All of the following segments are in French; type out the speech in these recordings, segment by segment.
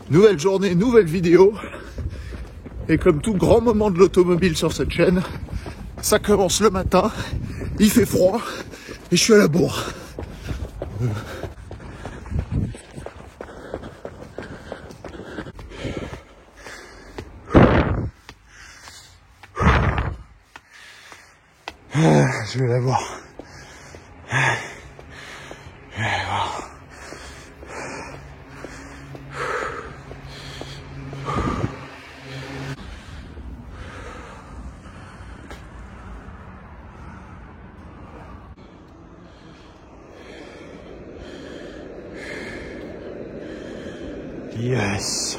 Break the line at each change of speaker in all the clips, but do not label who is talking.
Nouvelle journée, nouvelle vidéo. Et comme tout grand moment de l'automobile sur cette chaîne, ça commence le matin, il fait froid et je suis à la bourre. Je vais la voir. Je vais la voir. Yes.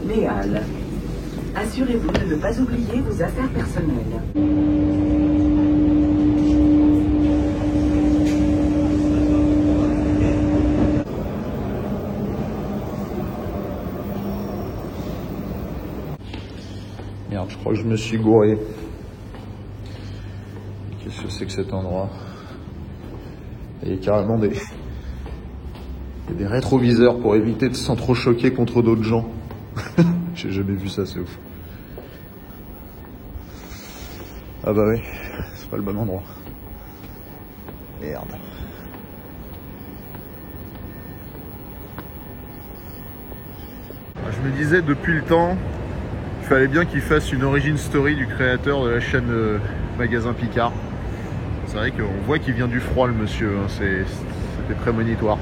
Léal. Assurez-vous de ne pas oublier vos affaires personnelles.
Merde, je crois que je me suis gouré. Qu'est-ce que c'est que cet endroit? Il y a carrément des rétroviseurs pour éviter de s'entrechoquer contre d'autres gens. J'ai jamais vu ça, c'est ouf. Ah bah oui, c'est pas le bon endroit. Merde. Je me disais depuis le temps, il fallait bien qu'il fasse une origin story du créateur de la chaîne Magasin Picard. C'est vrai qu'on voit qu'il vient du froid, le monsieur, hein. C'était prémonitoire.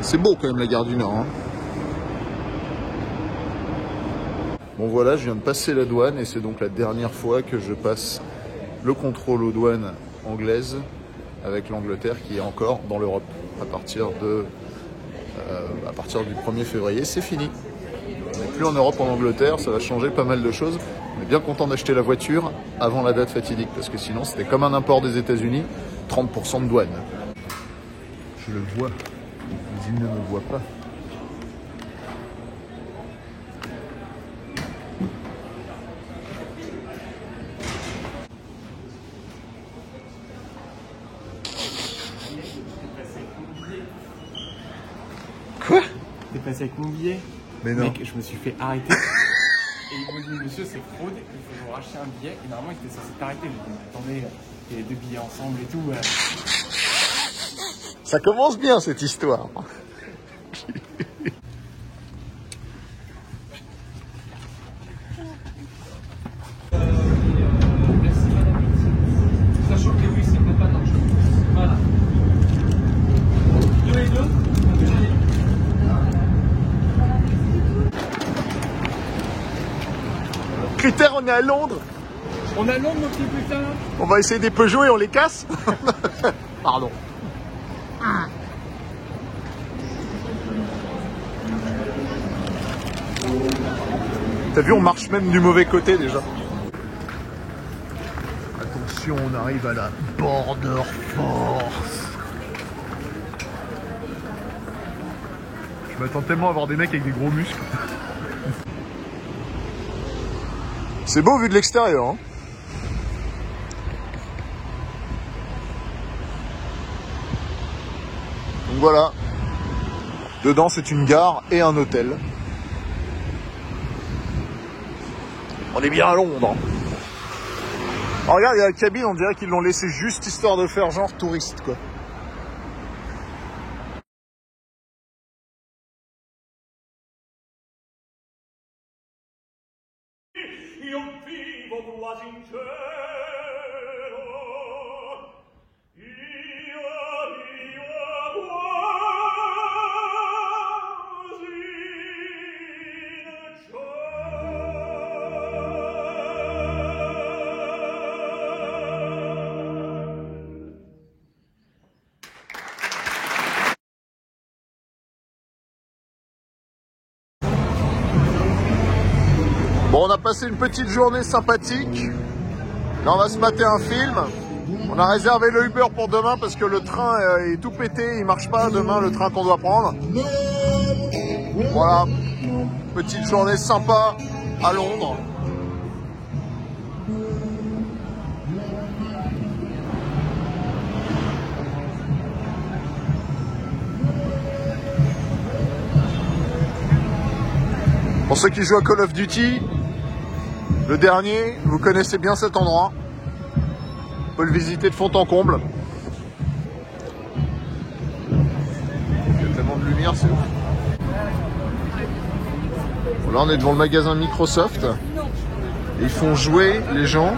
C'est beau quand même la gare du Nord, hein. Bon voilà, je viens de passer la douane et c'est donc la dernière fois que je passe le contrôle aux douanes anglaises avec l'Angleterre qui est encore dans l'Europe. À partir du 1er février, c'est fini. On n'est plus en Europe, en Angleterre, ça va changer pas mal de choses. On est bien content d'acheter la voiture avant la date fatidique parce que sinon c'était comme un import des États-Unis, 30% de douane. Je le vois, mais il ne me voit pas. Quoi?
T'es passé avec mon billet?
Mais non.
Mec, je me suis fait arrêter. Et ils m'ont dit, monsieur, c'est fraude, il faut vous racheter un billet. Et normalement, il était censé t'arrêter. J'ai dit, mais attendez, il y a les deux billets ensemble et tout.
Ça commence bien cette histoire.
Merci, madame. Sachant que oui, c'est pas d'argent. Voilà. Deux et deux.
Critère, on est à Londres.
On a Londres, mon petit putain.
On va essayer des Peugeot et on les casse. Pardon. T'as vu, on marche même du mauvais côté déjà. Attention, on arrive à la Border Force. Je m'attends tellement à voir des mecs avec des gros muscles. C'est beau vu de l'extérieur, hein. Donc voilà. Dedans, c'est une gare et un hôtel. On est bien à Londres. Oh, regarde, il y a la cabine, on dirait qu'ils l'ont laissé juste histoire de faire genre touriste, quoi.
Io vivo quasi in cielo, io
Bon, on a passé une petite journée sympathique. Là, on va se mater un film. On a réservé le Uber pour demain parce que le train est tout pété. Il marche pas demain, le train qu'on doit prendre. Voilà. Petite journée sympa à Londres. Pour ceux qui jouent à Call of Duty, le dernier, vous connaissez bien cet endroit. On peut le visiter de fond en comble. Il y a tellement de lumière, c'est ouf. Bon, là, on est devant le magasin Microsoft. Et ils font jouer les gens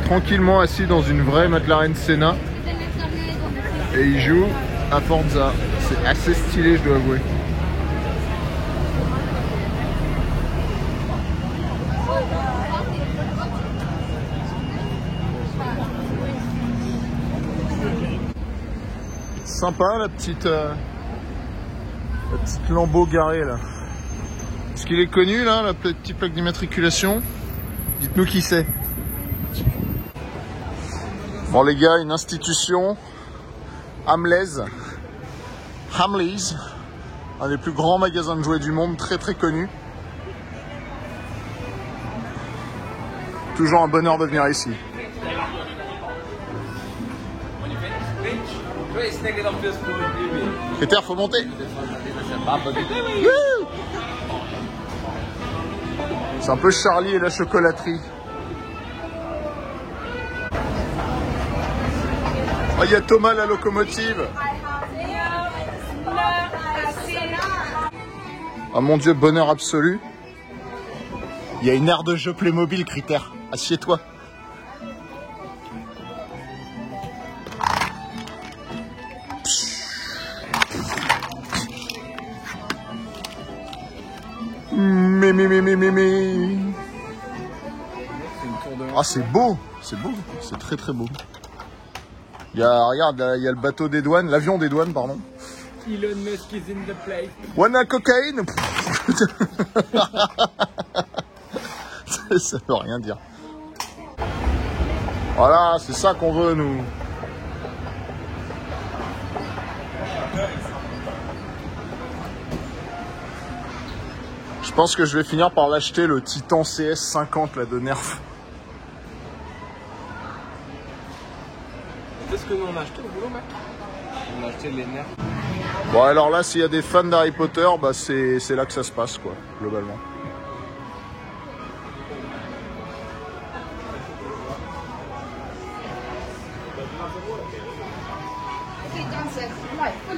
tranquillement assis dans une vraie McLaren Senna. Et ils jouent à Forza. C'est assez stylé, je dois avouer. Sympa la petite Lambo garée là. Est-ce qu'il est connu là, la petite plaque d'immatriculation? Dites-nous qui c'est. Bon les gars, une institution, Hamleys, un des plus grands magasins de jouets du monde, très très connu. Toujours un bonheur de venir ici. Critère, faut monter. C'est un peu Charlie et la chocolaterie. Oh, il y a Thomas la locomotive. Oh mon Dieu, bonheur absolu. Il y a une aire de jeu Playmobil, Critère. Assieds-toi. Ah, c'est beau, c'est très très beau. Il y a, regarde, il y a le bateau des douanes, l'avion des douanes, pardon.
Elon Musk is in the place.
Wanna cocaine? Ça veut rien dire. Voilà, c'est ça qu'on veut, nous. Je pense que je vais finir par l'acheter, le Titan CS50 là, de Nerf.
Qu'est-ce que nous on a acheté au boulot, mec? On a acheté les nerfs.
Bon, alors là, s'il y a des fans d'Harry Potter, bah c'est là que ça se passe, quoi, globalement.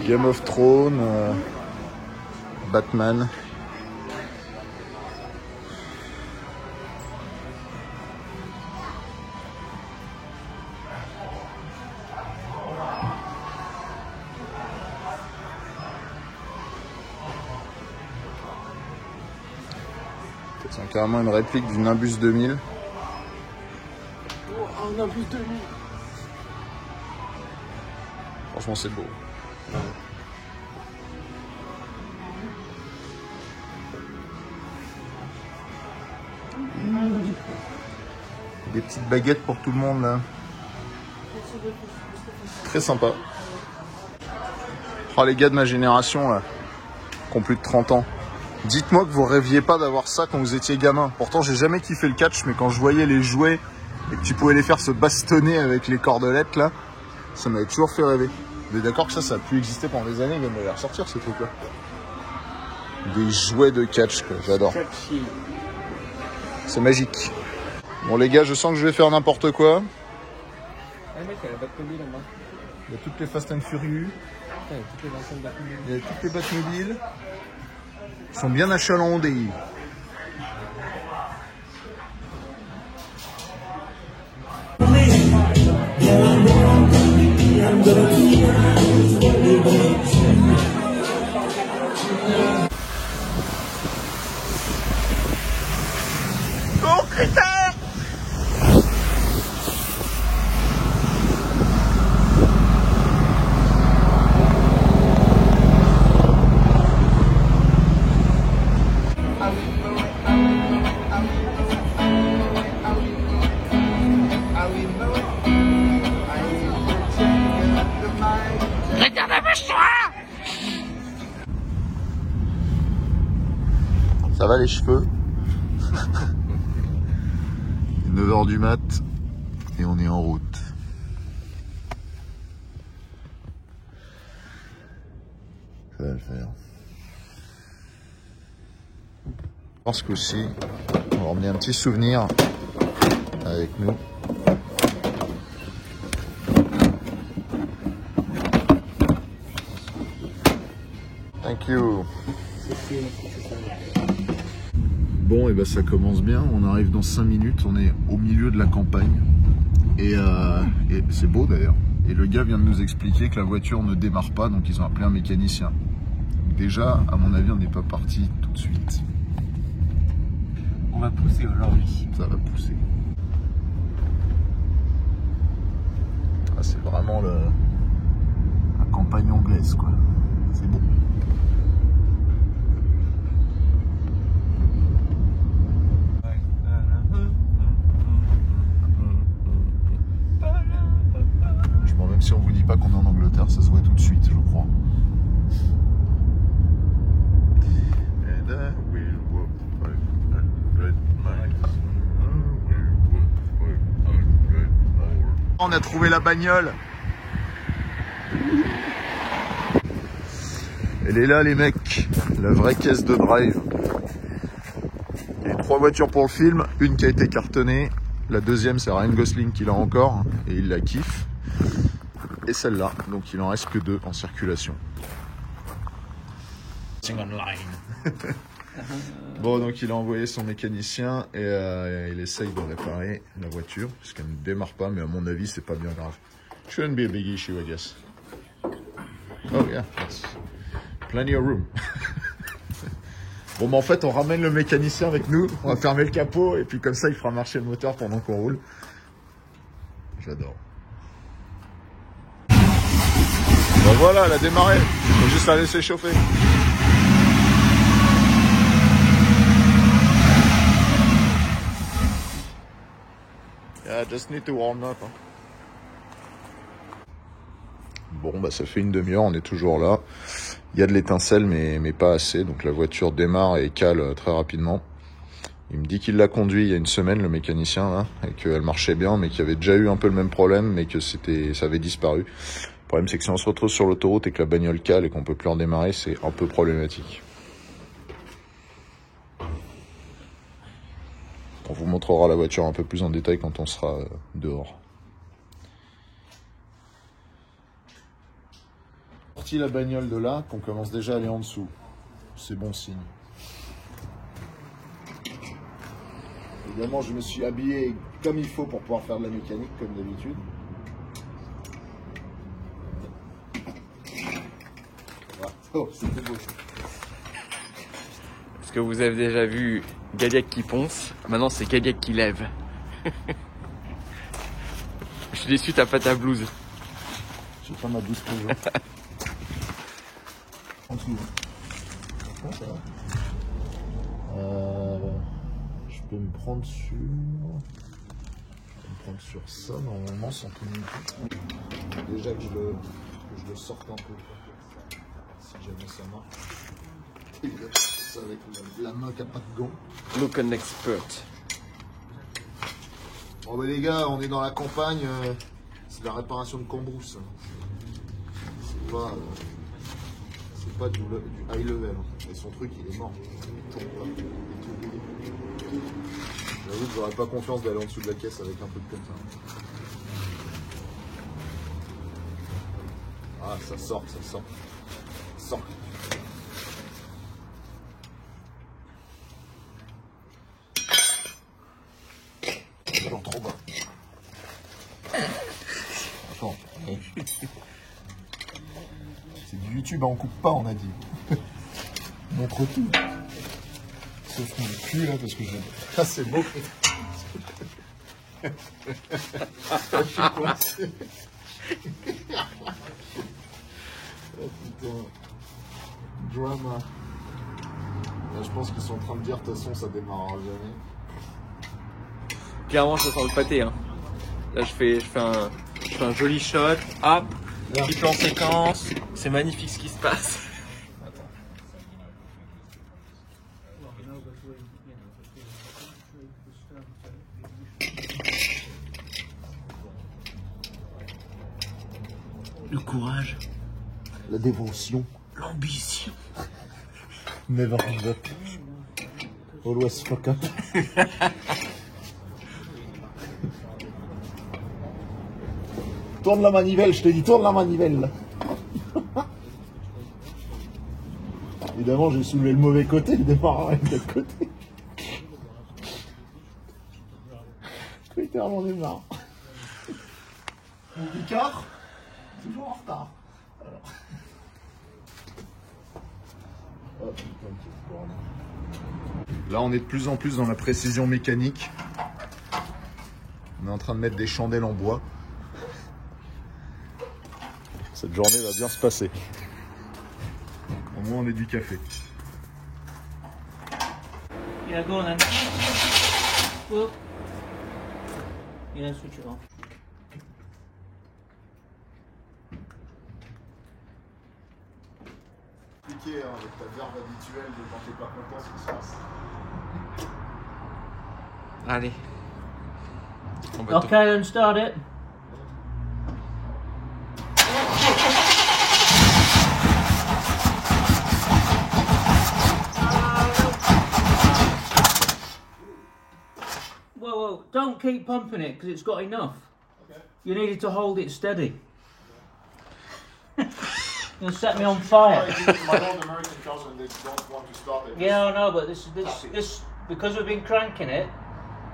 Game of Thrones, Batman. C'est carrément une réplique du Nimbus 2000.
Oh, un Nimbus 2000.
Franchement, c'est beau. Des petites baguettes pour tout le monde là. Très sympa. Oh les gars de ma génération là, qui ont plus de 30 ans. Dites-moi que vous rêviez pas d'avoir ça quand vous étiez gamin. Pourtant j'ai jamais kiffé le catch, mais quand je voyais les jouets et que tu pouvais les faire se bastonner avec les cordelettes là, ça m'avait toujours fait rêver. Vous êtes d'accord que ça a pu exister pendant des années, mais on va les ressortir ce truc là. Des jouets de catch quoi, j'adore. C'est magique. Bon les gars, je sens que je vais faire n'importe quoi.
Ah mec, il y a la Batmobile en bas.
Il y a toutes les Fast and Furious.
Il y a toutes les anciennes Batmobiles.
Il y a toutes les Batmobiles. Ils sont bien achalandés. Oh, Critère! ça va les cheveux. 9h du mat et on est en route. Ça va le faire. Je pense qu'aussi, on va emmener un petit souvenir avec nous. Thank you. Bon, et ben ça commence bien. On arrive dans 5 minutes. On est au milieu de la campagne. Et c'est beau d'ailleurs. Et le gars vient de nous expliquer que la voiture ne démarre pas, donc ils ont appelé un mécanicien. Donc déjà, à mon avis, on n'est pas parti tout de suite.
On va pousser aujourd'hui.
Ça va pousser. Ah, c'est vraiment la campagne anglaise, quoi. C'est beau. Même si on vous dit pas qu'on est en Angleterre, ça se voit tout de suite, je crois. On a trouvé la bagnole. Elle est là, les mecs, la vraie caisse de drive. Il y a eu 3 voitures pour le film, une qui a été cartonnée, la deuxième c'est Ryan Gosling qui l'a encore et il la kiffe. Et celle-là, donc il en reste que 2 en circulation. Bon, donc il a envoyé son mécanicien et il essaye de réparer la voiture puisqu'elle ne démarre pas, mais à mon avis c'est pas bien grave. Shouldn't be a big issue, I guess. Oh yeah, that's plenty of room. Bon, bah en fait on ramène le mécanicien avec nous, on va fermer le capot et puis comme ça il fera marcher le moteur pendant qu'on roule. J'adore. Ben voilà, elle a démarré. Faut juste la laisser chauffer. Yeah, just need to warm up. Hein. Bon, bah ça fait une demi-heure, on est toujours là. Il y a de l'étincelle, mais pas assez. Donc la voiture démarre et cale très rapidement. Il me dit qu'il l'a conduit il y a une semaine, le mécanicien, là, et qu'elle marchait bien, mais qu'il y avait déjà eu un peu le même problème, mais que ça avait disparu. Le problème, c'est que si on se retrouve sur l'autoroute et que la bagnole cale et qu'on peut plus redémarrer, c'est un peu problématique. On vous montrera la voiture un peu plus en détail quand on sera dehors. Sorti la bagnole de là, qu'on commence déjà à aller en dessous. C'est bon signe. Évidemment, je me suis habillé comme il faut pour pouvoir faire de la mécanique, comme d'habitude. Oh, c'était beau.
Parce que vous avez déjà vu Gadiac qui ponce, maintenant c'est Gadiac qui lève. Je suis déçu, t'as pas ta blouse.
J'ai pas ma blouse pour jouer. En dessous. Bon, ça va. Je peux me prendre sur... sur ça, normalement, sans tout le... Déjà que je le sorte un peu. Si jamais ça marche. Et ça avec la main qui n'a pas de gants.
Look an expert.
Bon bah les gars, on est dans la campagne, c'est de la réparation de cambrousse. C'est pas du high level. Et son truc il est mort. J'avoue que j'aurais pas confiance d'aller en dessous de la caisse avec un truc comme ça. Ah ça sort. Sort. Non, trop bas. Attends. C'est du YouTube, on coupe pas, on a dit. Montre tout. Sauf mon cul là, parce que je... Ah, c'est beau. Je suis coincé. Oh putain. Drama. Là, je pense qu'ils sont en train de dire, de toute façon, ça démarrera jamais.
Clairement, ça sent le pâté. Hein. Là, je fais un joli shot. Hop, petit plan séquence. C'est magnifique ce qui se passe.
Le courage.
La dévotion.
L'ambition.
Never give up. Always fuck up. Tourne la manivelle, je te dis, tourne la manivelle. Évidemment, j'ai soulevé le mauvais côté, le départ avec l'autre côté. Twitter, j'en ai marre. Mon Picard, toujours en retard. Alors. Oh, putain, quel bordel. Là, on est de plus en plus dans la précision mécanique. On est en train de mettre des chandelles en bois. Cette journée va bien se passer. Au moins, on est du café.
Yeah, go on then. Whoop. Yeah, switch it off.
Compliqué, hein, avec ta verve habituelle de quand t'es pas content ce qui se passe.
Allez. On va
Okay, then start it. Whoa, don't keep pumping it because it's got enough.
Okay.
You needed to hold it steady. You'll set me on fire.
My old American cousin, they don't want to stop it.
Yeah, I know, but this because we've been cranking it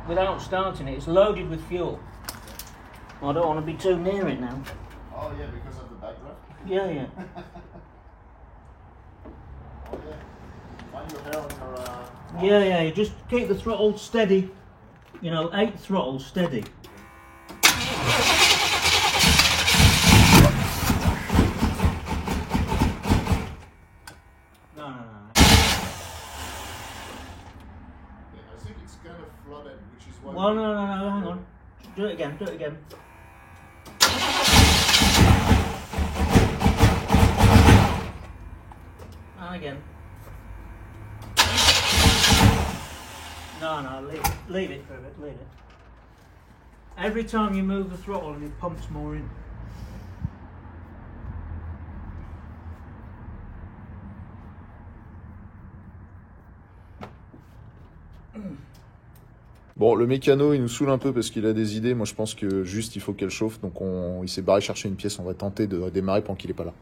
without starting it, it's loaded with fuel. I don't want to be too near it now.
Oh yeah, because of the backdraft?
Yeah, yeah.
Oh yeah. Find your hair on your...
Yeah, yeah, you just keep the throttle steady. You know, 8 throttles steady. No.
Yeah, I think it's kind of flooded, which is why...
Well, no, hang on. Do it again. And again. No, leave it for a bit, leave it. Every time you move the throttle, it pumps more in.
Bon, le mécano, il nous saoule un peu parce qu'il a des idées. Moi, je pense que juste, il faut qu'elle chauffe. Donc, il s'est barré chercher une pièce. On va tenter de démarrer pendant qu'il est pas là.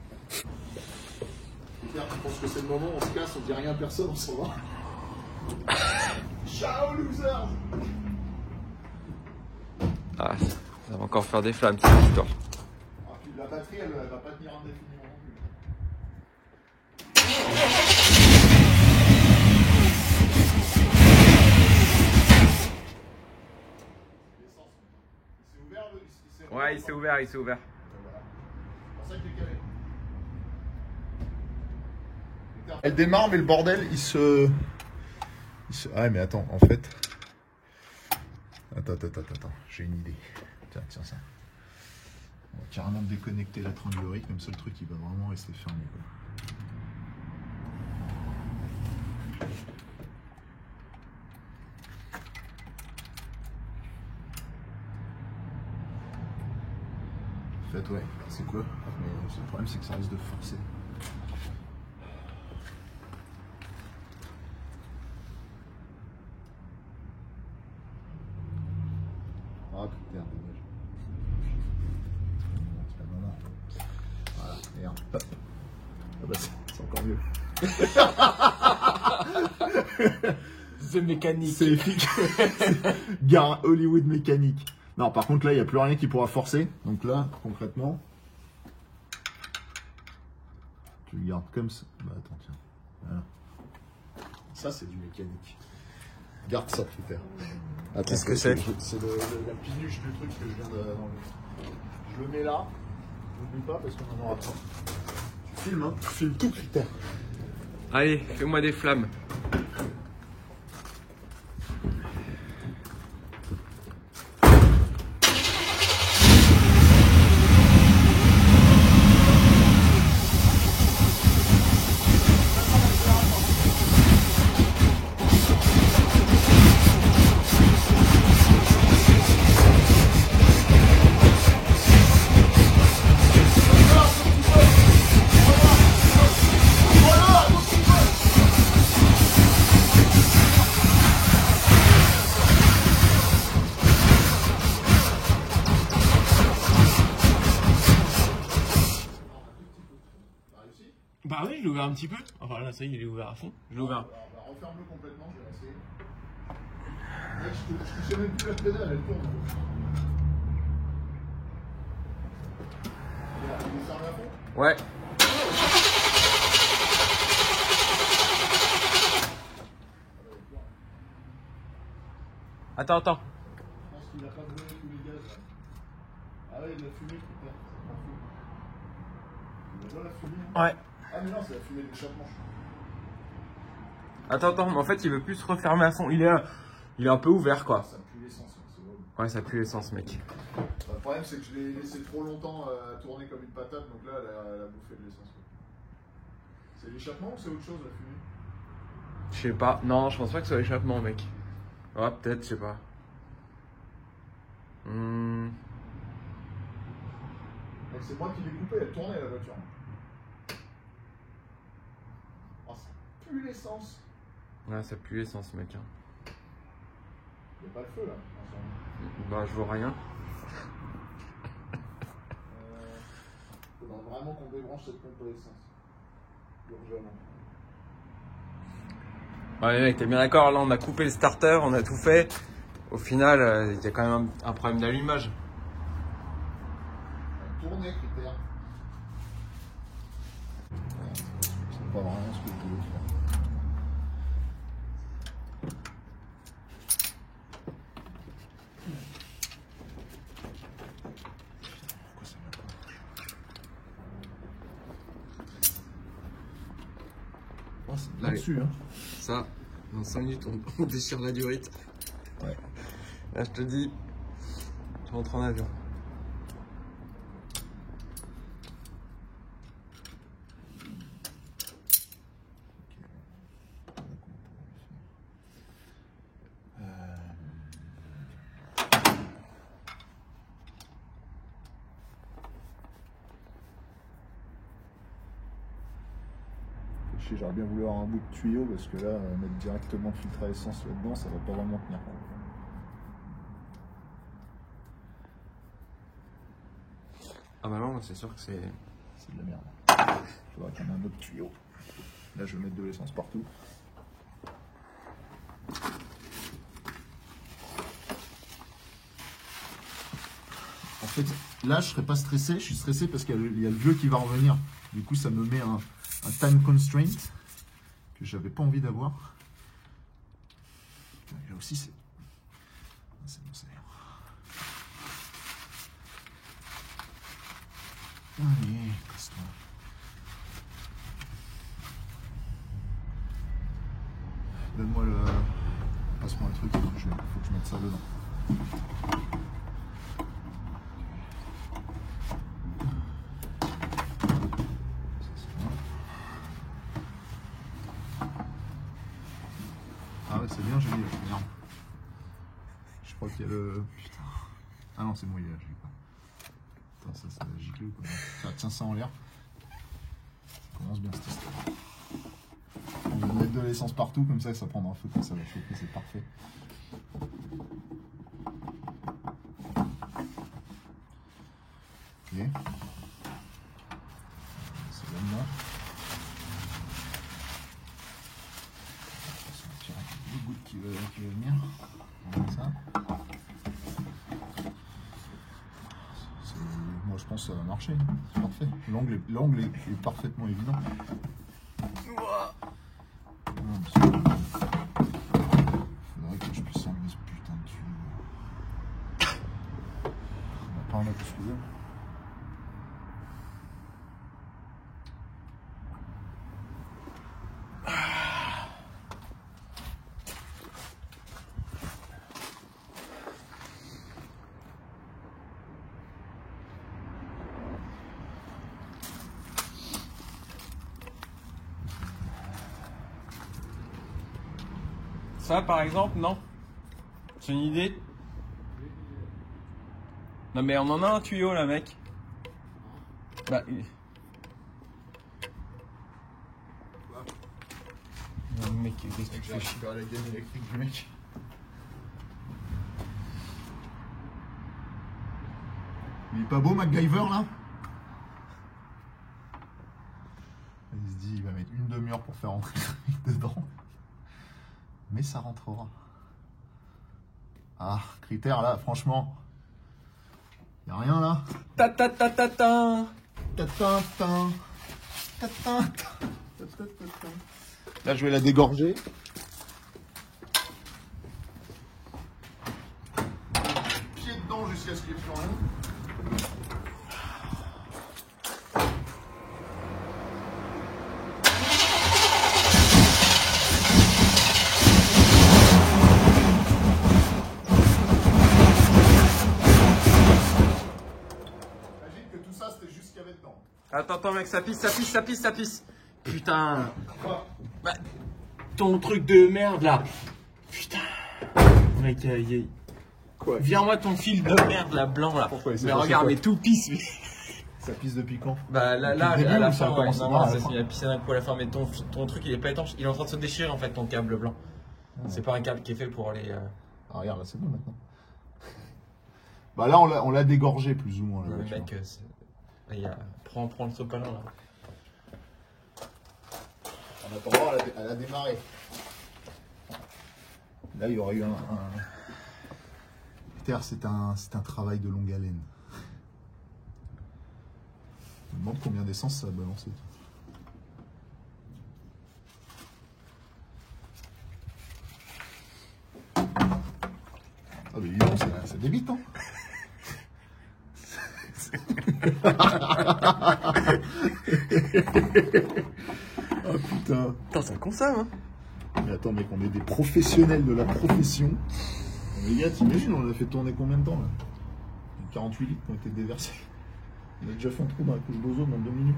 Pierre, je pense que c'est le moment. On se casse, on dit rien à personne, on s'en va. Ciao, losers!
Ah, ça va encore faire des flammes, cette histoire.
Ah, puis la batterie, elle va pas tenir indéfiniment non plus.
Ouais, il s'est ouvert.
Voilà. C'est pour ça qu'il est calé. Elle démarre, mais le bordel, il se... Ah, mais attends, en fait... Attends, j'ai une idée. Tiens ça. On va carrément déconnecter la tringlerie, comme ça le truc il va vraiment rester fermé, quoi. En fait, ouais, c'est quoi? Mais le problème, c'est que ça risque de forcer. Ah putain, dommage. C'est pas le moment. Voilà, merde. Hop. Ah bah c'est encore mieux.
The mécanique.
C'est efficace. Gare Hollywood mécanique. Non, par contre là, il n'y a plus rien qui pourra forcer. Donc là, concrètement, tu le gardes comme ça. Bah attends, tiens. Voilà. Ça, c'est du mécanique. Garde ça, Twitter.
Qu'est-ce que c'est?
C'est la piluche du truc que je viens d'enlever. Je le mets là. N'oublie pas parce qu'on en aura pas. Tu filmes, hein? Tu filmes tout, Twitter.
Allez, fais-moi des flammes. Bah oui, je l'ai ouvert un petit peu. Enfin là, ça y est, il est ouvert à fond. Je l'ai ouvert.
Alors, referme-le complètement, je vais essayer. Mec, je sais même plus la pédale, elle tourne. Il est fermé à fond?
Ouais. Attends.
Je pense qu'il a pas brûlé tous les gaz là. Ah ouais, il a fumé, putain, c'est pas fou. Il a déjà la fumée. Hein.
Ouais.
Ah mais non, c'est la fumée de l'échappement.
Attends, mais en fait, il veut plus se refermer à fond. Il est un peu ouvert, quoi.
Ça pue l'essence, hein, c'est horrible.
Ouais, ça pue l'essence, mec.
Le problème, c'est que je l'ai laissé trop longtemps tourner comme une patate, donc là, elle a bouffé de l'essence. C'est l'échappement ou c'est autre chose, la fumée?
Je sais pas. Non, je pense pas que ce soit l'échappement, mec. Ouais, peut-être, je sais pas.
Mec, c'est moi qui l'ai coupé, elle tournait la voiture. Oh, ça pue l'essence.
Ouais, ça pue l'essence, mec.
Il n'y a pas le feu là.
Bah, je vois rien.
Faudra vraiment qu'on débranche cette pompe à essence. Urgemment.
Ouais, mec, t'es bien d'accord, là on a coupé le starter, on a tout fait. Au final, il y a quand même un problème d'allumage.
Tourner, critère. C'est pas vraiment ce que je voulais faire. Pourquoi ça va pas? Oh, c'est là-dessus, hein.
Ça, dans 5 minutes, on déchire la durite.
Ouais.
Là, je te dis, tu rentres en avion.
J'aurais bien voulu avoir un bout de tuyau parce que là, mettre directement le filtre à essence là-dedans, ça va pas vraiment tenir.
Ah bah non, c'est sûr que c'est...
C'est de la merde. Il faudra qu'il y ait un autre tuyau. Là, je vais mettre de l'essence partout. En fait, là, je serais pas stressé. Je suis stressé parce qu'il y a le vieux qui va revenir. Du coup, ça me met un time constraint que j'avais pas envie d'avoir. Là aussi, c'est bon, ça ira. Allez, casse-toi. Donne-moi le... Passe-moi le truc, faut que je mette ça dedans. Ah ouais, c'est bien joli, merde. Je crois qu'il y a le... Putain. Ah non, c'est bon, il est là, je l'ai pas. Putain, ça va gicler ou quoi? Ça tient ça en l'air. Ça commence bien cette histoire. On va mettre de l'essence partout, comme ça prendra feu quand ça va chauffer, c'est parfait. Ok. C'est là-dedans. On va tirer une goutte qui va venir. Comme ça. Moi je pense que ça va marcher. C'est parfait. L'angle est parfaitement évident. Faudrait que je puisse enlever ce putain de tuyau. On va pas en mettre tout seul.
Ça, par exemple, non. C'est une idée. Non mais on en a un tuyau là, mec. Bah... Non, mec, qu'est-ce que tu
J'ai
fais?
récupéré la gaine électrique du mec. Il est pas beau MacGyver là? Il se dit, il va mettre une demi-heure pour faire rentrer le truc dedans. Mais ça rentrera. Ah, critère là, franchement. Y'a rien là.
Ta-ta-ta-ta-ta.
Ta-ta-ta. Là, je vais la dégorger. Pied dedans jusqu'à ce qu'il n'y ait plus rien. Imagine que tout ça, c'était juste ce qu'il y avait dedans.
Attends mec, ça pisse. Putain. Bah, ton truc de merde là. Putain. Mec,
Quoi?
viens-moi ton fil de merde là, blanc là.
Pourquoi?
Mais regarde, mais tout pisse.
Ça pisse depuis quand?
Bah là,
Depuis le début,
à la
ou ça a
fin,
commencé
non,
par la
ça
fin
s'est mis à pisser d'un coup à la fin, mais ton truc il est pas étanche, il est en train de se déchirer en fait, ton câble blanc. C'est pas un câble qui est fait pour les...
Ah regarde, là c'est bon maintenant. Bah là on l'a dégorgé plus ou moins. Là,
le
tu
mec,
Là, prends le sopalin là.
En attendant, elle a démarré. Là, il y aurait eu Peter, c'est un travail de longue haleine. Je me demande combien d'essence ça a balancé. Ah mais dis donc, ça débite, hein. Oh putain.
Putain, ça consomme, hein.
Mais attends mec, on est des professionnels de la profession. Les gars, t'imagines, on a fait tourner combien de temps là? 48 litres qui ont été déversés. On a déjà fait un trou dans la couche d'ozone en 2 minutes.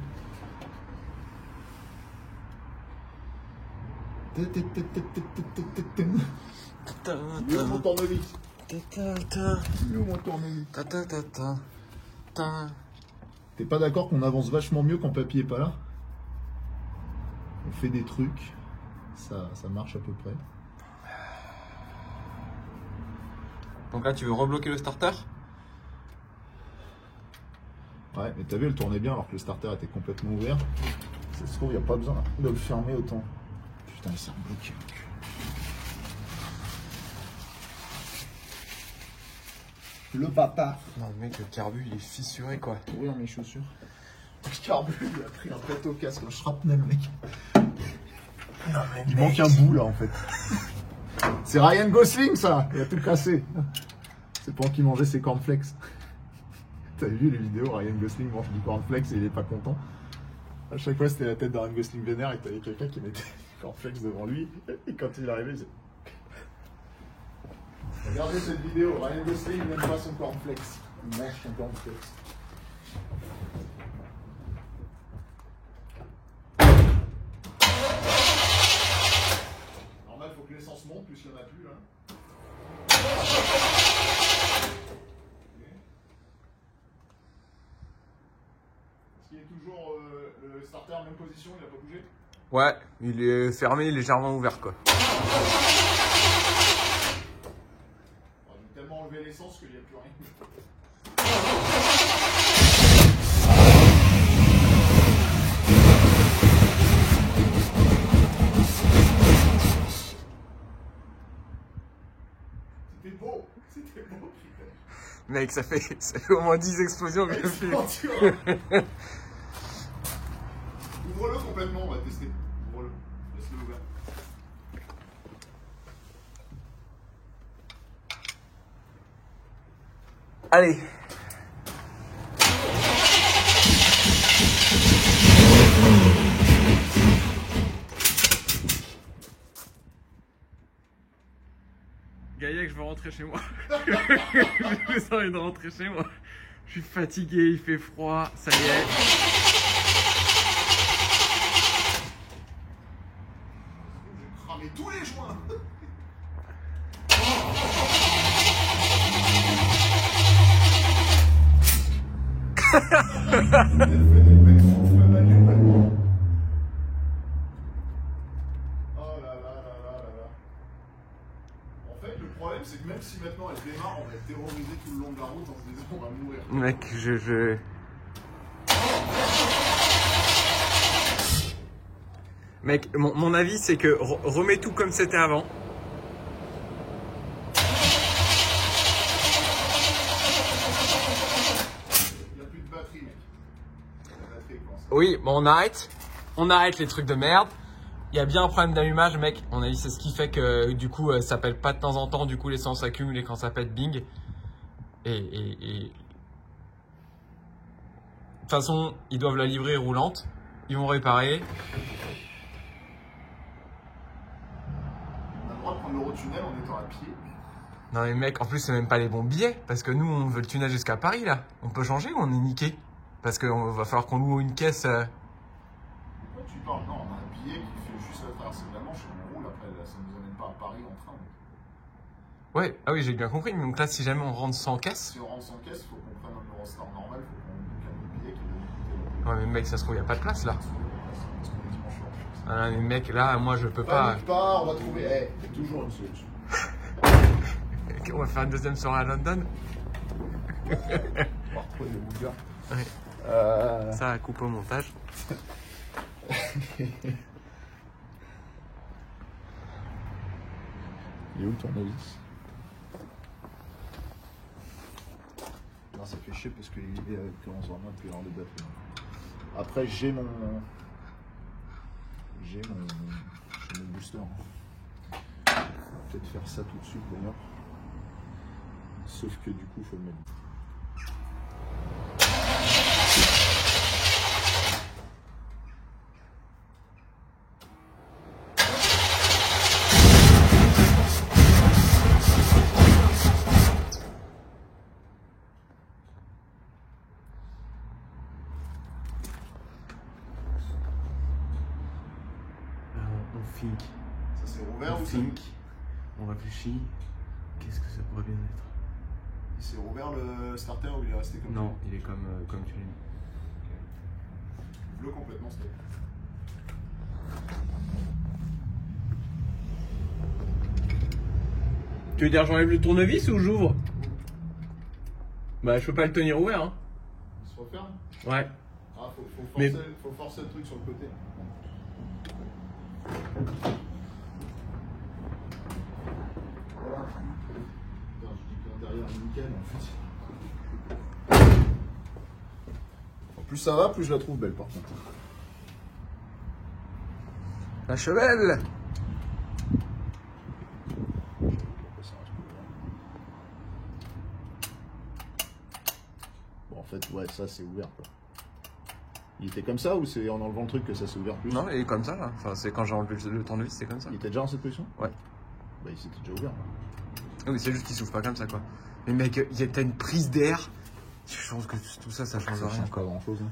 Il est où mon tournevis? Il est où mon tournevis? T'es pas d'accord qu'on avance vachement mieux quand papy est pas là? On fait des trucs, ça marche à peu près.
Donc là, tu veux rebloquer le starter?
Ouais, mais t'as vu, elle tournait bien alors que le starter était complètement ouvert. Ça se trouve, il n'y a pas besoin de le fermer autant. Putain, il s'est rebloqué. Le papa.
Non, mec, le carbu, il est fissuré, quoi.
Ouvrir mes chaussures. Le carbu, il a pris un tête au casque, un shrapnel, mec.
Non, mais
Il manque un bout, là, en fait. C'est Ryan Gosling, ça. Il a tout cassé. C'est pendant qu'il mangeait ses cornflakes. T'as vu les vidéos, Ryan Gosling mange du cornflakes et il est pas content. À chaque fois, c'était la tête de Ryan Gosling vénère et t'avais quelqu'un qui mettait des cornflakes devant lui. Et quand il arrivait, il disait... Regardez cette vidéo, Ryan Gosling n'aime pas son cornflakes. Il mange son cornflakes. Normal, il faut que l'essence monte, puisqu'il n'y en a plus là. Est-ce qu'il est toujours le starter en même position, il n'a pas bougé?
Ouais, il est fermé, légèrement ouvert, quoi.
J'ai tellement enlevé l'essence qu'il n'y a plus rien. C'était beau, putain.
Mec, ça fait au moins 10 explosions que je fais.
Ouvre-le complètement, on va tester. Ouvre-le. Laisse-le ouvert.
Allez. Gaillac, je veux rentrer chez moi. J'ai juste envie de rentrer chez moi. Je suis fatigué, il fait froid, ça y est.
J'ai cramé tous les joints. Oh là là là là là là. En fait, le problème, c'est que même si maintenant elle démarre, on va être terrorisé tout le long de la route en se disant on va mourir.
Mec, Mec, mon avis, c'est que remets tout comme c'était avant.
Il n'y a plus de batterie, mec. La batterie commence à...
Oui, bon, on arrête les trucs de merde. Il y a bien un problème d'allumage, mec. On a dit c'est ce qui fait que du coup ça pète pas de temps en temps. Du coup l'essence s'accumule et quand ça pète, bing. Et de toute façon, ils doivent la livrer roulante. Ils vont réparer.
On a le droit de prendre l'Eurotunnel en étant à pied.
Non mais mec, en plus c'est même pas les bons billets. Parce que nous on veut le tunnel jusqu'à Paris là. On peut changer ou on est niqué? Parce qu'il va falloir qu'on loue une caisse.
Pourquoi tu parles? Non, on a un billet qui fait juste la traversée de la Manche et on roule après. Là, ça nous amène pas à Paris en train.
Ouais, ah oui, j'ai bien compris. Donc là, si jamais on rentre sans caisse.
Si on rentre sans caisse, il faut qu'on prenne un Eurostar normal, il faut qu'on boucle un autre billet qui va nous coûter.
Ouais, mais mec, ça se trouve, il n'y a pas de place là.
Parce qu'on est dimanche soir.
Ah, mais mec, là, moi je peux pas.
Panique pas, on va trouver. Il y a toujours une solution.
On va faire une deuxième soirée à London.
On va retrouver les bougars.
Ouais. Ça coupe au montage.
Il est où le tournevis? Non, ça fait chier parce qu'il est avec 11 en moins depuis l'heure de batterie. Après, j'ai mon booster. Peut-être faire ça tout de suite d'ailleurs. Sauf que du coup, il faut le mettre.
On think.
Ça s'est rouvert ou
think. On réfléchit. Qu'est-ce que ça pourrait bien être?
Il s'est rouvert le starter ou il est resté comme ça?
Non, il est comme tu l'as dit.
Bleu complètement stable.
Tu veux dire j'enlève le tournevis ou j'ouvre? Bah je peux pas le tenir ouvert hein.
Il se referme?
Ouais.
Ah,
Mais-
faut forcer le truc sur le côté. Voilà. Putain, je dis que l'intérieur est nickel en fait. Plus ça va, plus je la trouve belle par contre.
La chevelle.
Bon, en fait, ouais, ça c'est ouvert quoi. Il était comme ça ou c'est en enlevant le truc que ça s'est ouvert plus?
Non, il est comme ça là. Enfin, c'est quand j'ai enlevé le tournevis, c'est comme ça.
Il était déjà en cette position?
Ouais.
Bah, il s'était déjà ouvert. Là.
Oui, c'est juste qu'il s'ouvre pas comme ça quoi. Mais mec, il y a une prise d'air. Je pense que tout ça, ça change
Ça
rien.
change pas grand chose. Hein.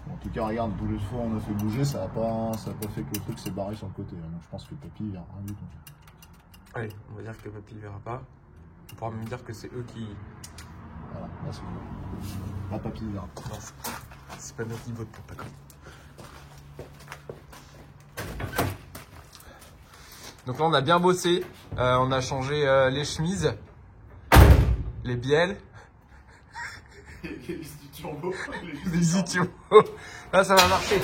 Bon, en tout cas, regarde, tous les fois on a fait bouger, ça a pas fait que le truc s'est barré sur le côté. Donc je pense que Papy il verra rien du tout.
Allez, on va dire que Papy ne verra pas. On pourra même dire que c'est eux qui.
Voilà, là c'est bon. Pas Papy il verra.
Non, c'est pas notre niveau de protocole. Donc là, on a bien bossé. On a changé les chemises, les bielles,
Les vis du turbo.
les vis turbo. Là, ça va marcher.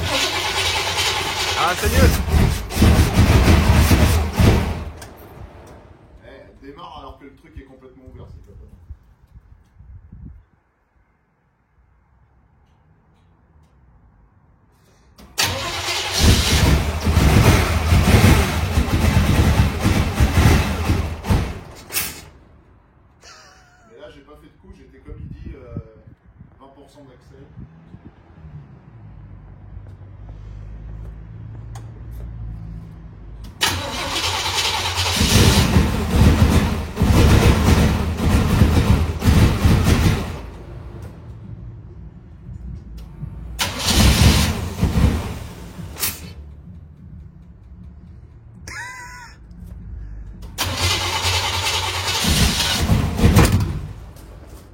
Ah, c'est mieux.
Démarre alors que le truc est complètement ouvert, c'est pas mal. Mais là, j'ai pas fait de coup, j'étais comme il dit, 20% d'accès.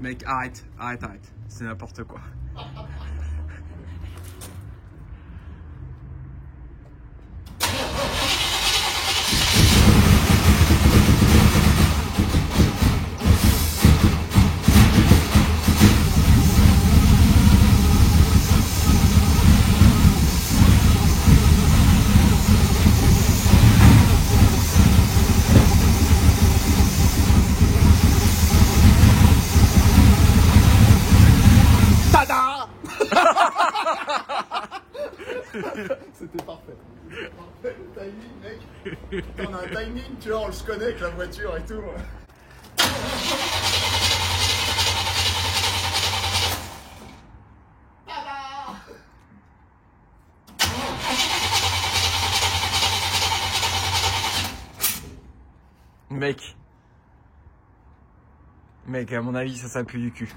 Mec, arrête. C'est n'importe quoi.
C'était parfait. C'était parfait le timing, mec. On a un timing, tu vois, on se connaît avec la voiture et tout.
Mec, à mon avis, ça pue du cul.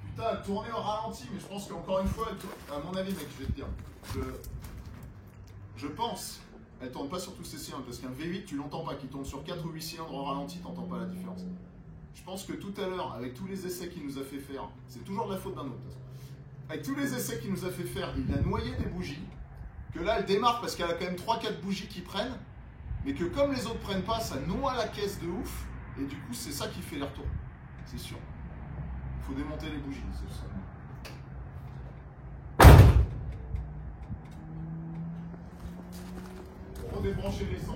Putain, elle tournait au ralenti, mais je pense qu'encore une fois, à mon avis, mec, je vais te dire, je pense, elle tourne pas sur tous ses cylindres, parce qu'un V8, tu l'entends pas, qui tourne sur 4 ou 8 cylindres au ralenti, t'entends pas la différence. Je pense que tout à l'heure, avec tous les essais qu'il nous a fait faire, c'est toujours de la faute d'un autre. Avec tous les essais qu'il nous a fait faire, il a noyé des bougies, que là, elle démarre parce qu'elle a quand même 3-4 bougies qui prennent, mais que comme les autres prennent pas, ça noie la caisse de ouf, et du coup, c'est ça qui fait les retours. C'est sûr. Il faut démonter les bougies, c'est ça. Redébrancher l'essence.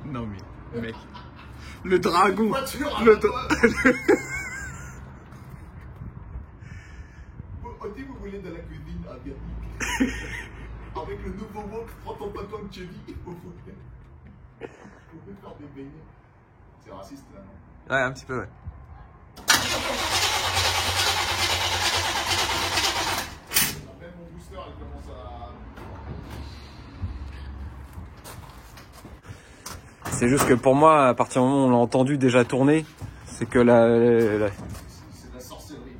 Non mais, mec, le dragon,
On dit vous voulez de la cuisine asiatique. Avec le nouveau wok, prends ton bâton de cheville, vous pouvez faire des beignets. C'est raciste là, non?
Ouais, un petit peu, ouais.
Après mon booster, elle commence à...
C'est juste que pour moi, à partir du moment où on l'a entendu déjà tourner, c'est que la...
C'est de la sorcellerie.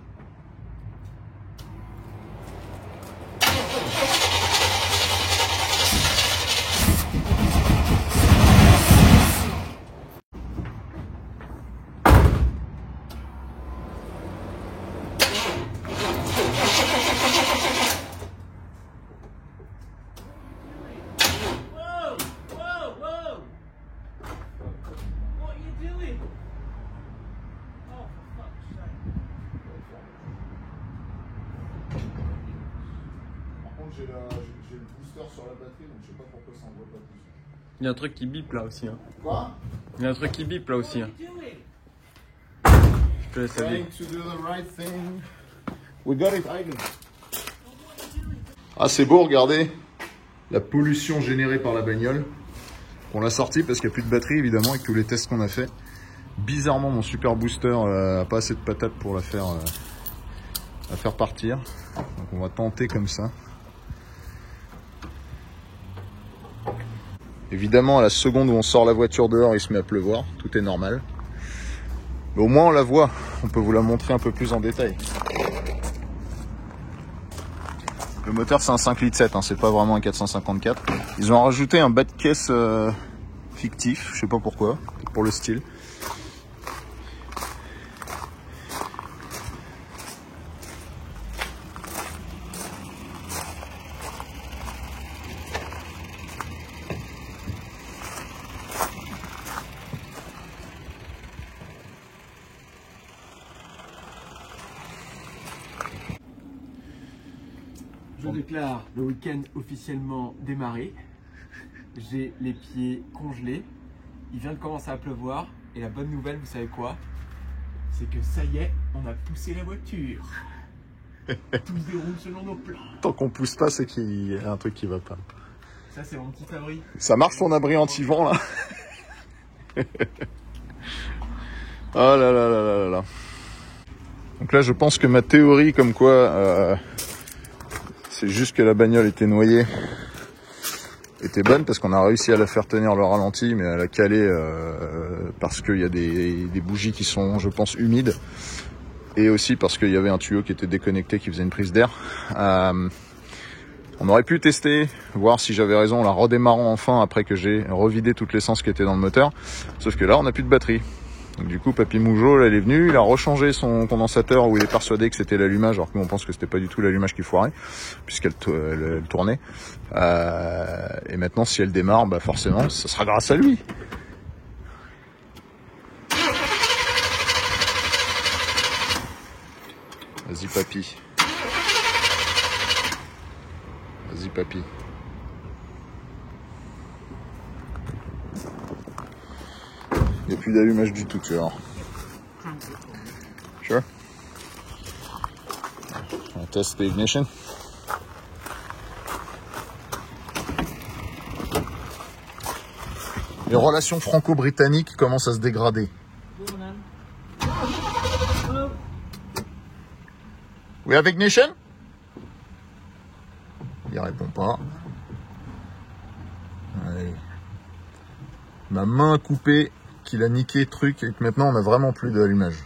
J'ai le booster sur la batterie, donc je sais pas pourquoi ça envoie pas plus.
Il y a un truc qui bip là aussi. Hein.
Quoi?
Il y a un truc qui bip là aussi. Hein. Je te laisse aller.
Trying to do the right thing. We got it, Ivan. Ah, c'est beau, regardez la pollution générée par la bagnole. On l'a sorti parce qu'il n'y a plus de batterie, évidemment, avec tous les tests qu'on a fait. Bizarrement, mon super booster a pas assez de patates pour la faire partir. Donc on va tenter comme ça. Évidemment, à la seconde où on sort la voiture dehors, il se met à pleuvoir. Tout est normal. Mais au moins, on la voit. On peut vous la montrer un peu plus en détail. Le moteur, c'est un 5,7 litres, hein, c'est pas vraiment un 454. Ils ont rajouté un bas de caisse fictif, je sais pas pourquoi, pour le style.
Je déclare le week-end officiellement démarré. J'ai les pieds congelés. Il vient de commencer à pleuvoir. Et la bonne nouvelle, vous savez quoi? C'est que ça y est, on a poussé la voiture. Tout se déroule selon nos plans.
Tant qu'on pousse pas, c'est qu'il y a un truc qui va pas.
Ça, c'est mon petit abri.
Ça marche ton abri anti-vent là? Oh là là là là là là. Donc là, je pense que ma théorie comme quoi c'est juste que la bagnole était noyée était bonne parce qu'on a réussi à la faire tenir le ralenti, mais à la caler parce qu'il y a des bougies qui sont, je pense, humides, et aussi parce qu'il y avait un tuyau qui était déconnecté qui faisait une prise d'air. On aurait pu tester, voir si j'avais raison en la redémarrant enfin après que j'ai revidé toute l'essence qui était dans le moteur, sauf que là on n'a plus de batterie. Donc du coup, Papy Mougeot, là, il est venu, il a rechangé son condensateur où il est persuadé que c'était l'allumage, alors que nous on pense que c'était pas du tout l'allumage qui foirait, puisqu'elle tournait. Et maintenant, si elle démarre, bah forcément, ça sera grâce à lui. Vas-y, papy. Vas-y, papy. Il n'y a plus d'allumage du tout, tu vois. Sure. On teste l'ignition. Les relations franco-britanniques commencent à se dégrader. We have ignition? Il répond pas. Allez. Ma main coupée qu'il a niqué le truc et que maintenant on a vraiment plus d'allumage.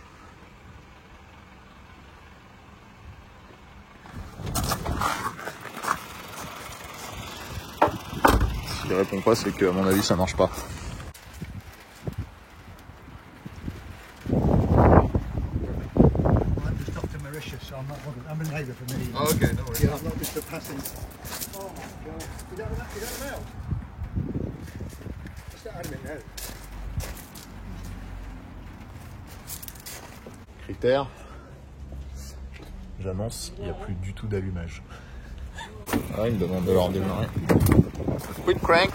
S'il répond pas, c'est qu'à mon avis ça marche pas.
I'm a neighbour for many years.
Oh, okay, no worries.
Yeah, I'm not just a passing. Oh my God! You don't know now. What's that admin now?
Critère. J'annonce, il n'y a plus du tout d'allumage. Ah, il me demande de leur démarrer. Quick crank.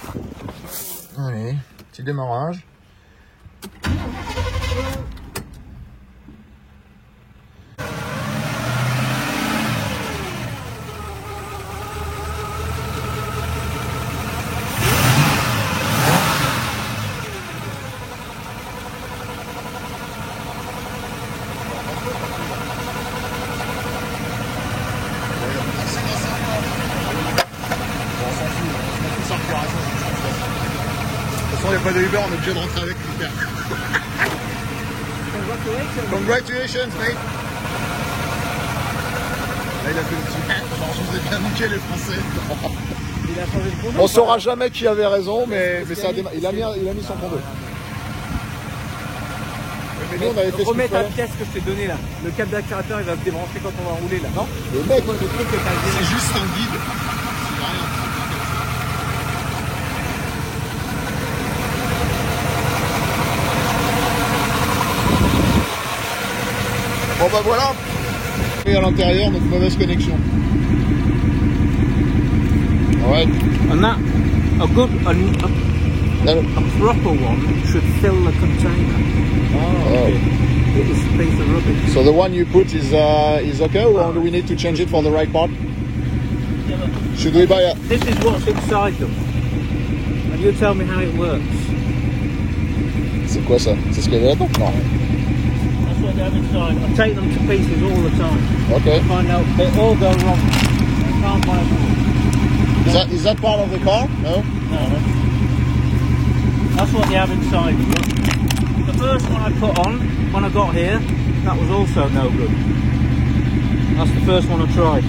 Allez, petit démarrage. Il n'y a pas de Uber, on est obligé de rentrer avec Critère. Congratulations, mate. Là, il a fait le petit. Genre, je vous ai bien niqué, les Français.
Il a changé de conduite.
On saura jamais qui avait raison, mais ça a démarré. Il a mis son conduit. Mais nous, on avait fait
remets ta pièce que je t'ai donnée là. Le câble d'accélérateur, il va se débrancher quand on va rouler là, non?
Le mec,
Le truc que t'as dit.
c'est juste un guide. C'est rien. Bon bah voilà. Et à l'intérieur, notre mauvaise connexion. Ouais.
And that, a proper one should fill the container.
Oh.
It is a piece of rubbish.
So the one you put is okay, or do we need to change it for the right part? Should we buy a...
This is what's inside them. And you tell me how it works.
C'est quoi ça? C'est ce qu'il y avait là-dedans? Non.
That's what they have inside. I take them to pieces all the time.
Okay.
Find out they all go wrong. I can't buy them.
Is that part of the car? No?
No, that's what they have inside. But the first one I put on when I got here, that was also no good. That's the first one I tried.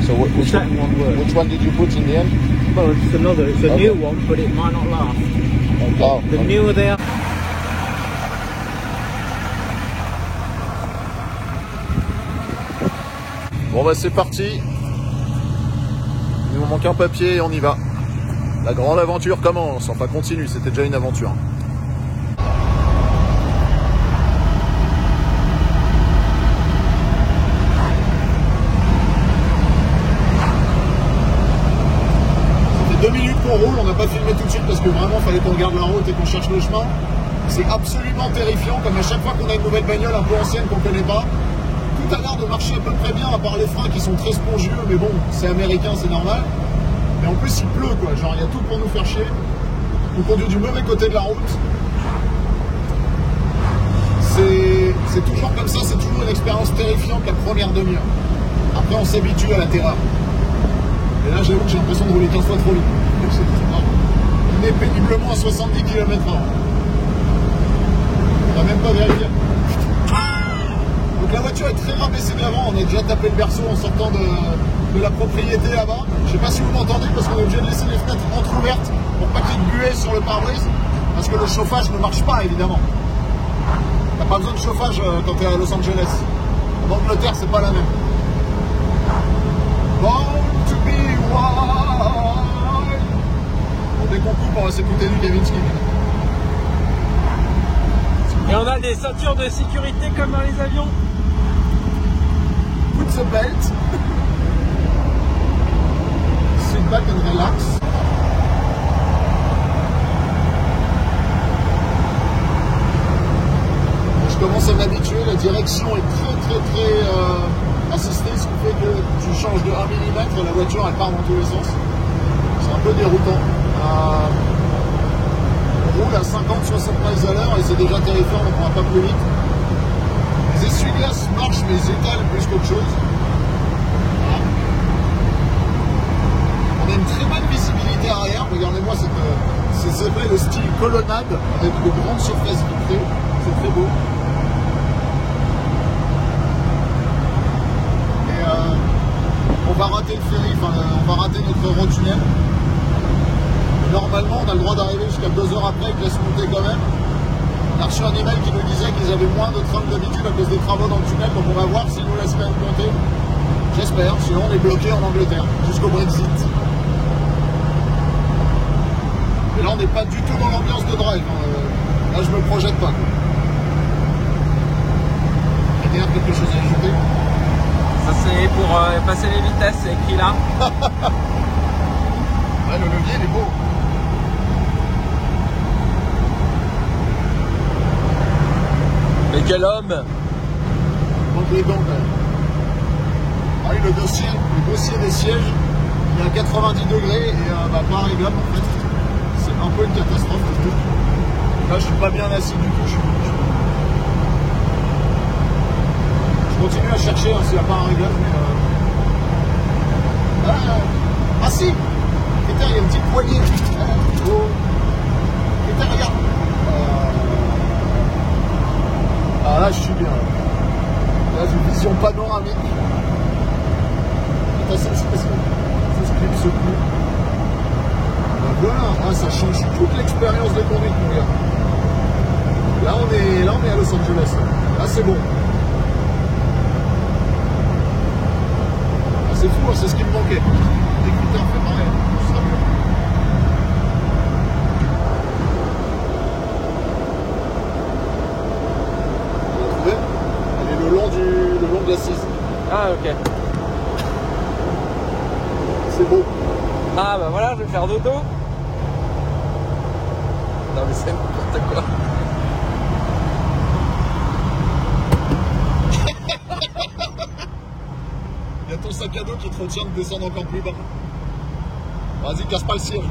So
The second one worked.
which one did you put in the end?
Well, it's a
Okay.
new one, but it might not last.
Oh,
The newer they are.
Bon bah c'est parti. Il nous manque un papier et on y va. La grande aventure commence, enfin continue, c'était déjà une aventure. Ça fait 2 minutes qu'on roule, on n'a pas filmé tout de suite parce que vraiment il fallait qu'on regarde la route et qu'on cherche le chemin. C'est absolument terrifiant, comme à chaque fois qu'on a une nouvelle bagnole un peu ancienne qu'on connaît pas. Tout a l'air de marcher à peu près bien, à part les freins qui sont très spongieux, mais bon, c'est américain, c'est normal. Et en plus, il pleut, quoi. Genre, il y a tout pour nous faire chier. On conduit du mauvais côté de la route. C'est toujours comme ça, c'est toujours une expérience terrifiante la première demi-heure. Après, on s'habitue à la terreur. Et là, j'avoue que j'ai l'impression de rouler 15 fois trop vite. On est péniblement à 70 km/h. On n'a même pas vérifié. Donc la voiture est très rabaissée de l'avant, on a déjà tapé le berceau en sortant de la propriété là-bas. Je sais pas si vous m'entendez parce qu'on est obligé de laisser les fenêtres entrouvertes pour pas qu'il y ait de buée sur le pare-brise, parce que le chauffage ne marche pas évidemment. T'as pas besoin de chauffage quand t'es à Los Angeles. En Angleterre, c'est pas la même. Born to be wild. Bon, dès qu'on coupe, on va s'écouter du Kavinsky.
Et on a des ceintures de sécurité comme dans les avions.
belt. Sit back and relax. Je commence à m'habituer, la direction est très assistée, ce qui fait que tu changes de 1 mm et la voiture elle part dans tous les sens. C'est un peu déroutant. On roule à 50-60 miles à l'heure et c'est déjà terrifiant, donc on va pas plus vite. Les essuie-glaces marchent mais ils étalent plus qu'autre chose. Voilà. On a une très bonne visibilité arrière, regardez-moi c'est vrai le style colonnade avec de grandes surfaces vitrées, c'est très beau. On va rater le ferry, enfin on va rater notre Eurotunnel. Normalement on a le droit d'arriver jusqu'à 2 heures après, ils laissent monter quand même. On a reçu un email qui nous disait qu'ils avaient moins de trains que d'habitude à cause des travaux dans le tunnel, donc on va voir s'ils nous laissent même monter. J'espère, sinon on est bloqué en Angleterre jusqu'au Brexit. Et là on n'est pas du tout dans l'ambiance de drive, là je me projette pas. Il y a quelque chose à ajouter?
Ça c'est pour passer les vitesses, c'est écrit là.
Ouais, le levier il est beau.
Mais quel homme!
Manque les gants quand même. Ah oui, le dossier des sièges, il est à 90 degrés et pas réglable en fait. C'est un peu une catastrophe je trouve. Là je suis pas bien assis du tout. Je continue à chercher s'il n'y a pas un réglage, mais ah si! Peter, il y a une petite poignée. Oh. Peter, regarde. Ah là, je suis bien. Là, j'ai une vision panoramique. Attends, ça se clipse plus. Ben voilà, ça change toute l'expérience de conduite, mon gars. Là, on est à Los Angeles. Là, c'est bon. C'est fou, c'est ce qui me manquait. L'écouteur fait pareil, ce sera mieux. Vous la trouvez? Elle est le long de l'assise.
Ah ok.
C'est beau.
Ah bah voilà, je vais faire dodo. Non mais c'est n'importe quoi.
Il y a ton sac à dos qui te retient de descendre encore plus bas. Vas-y, casse pas le siège.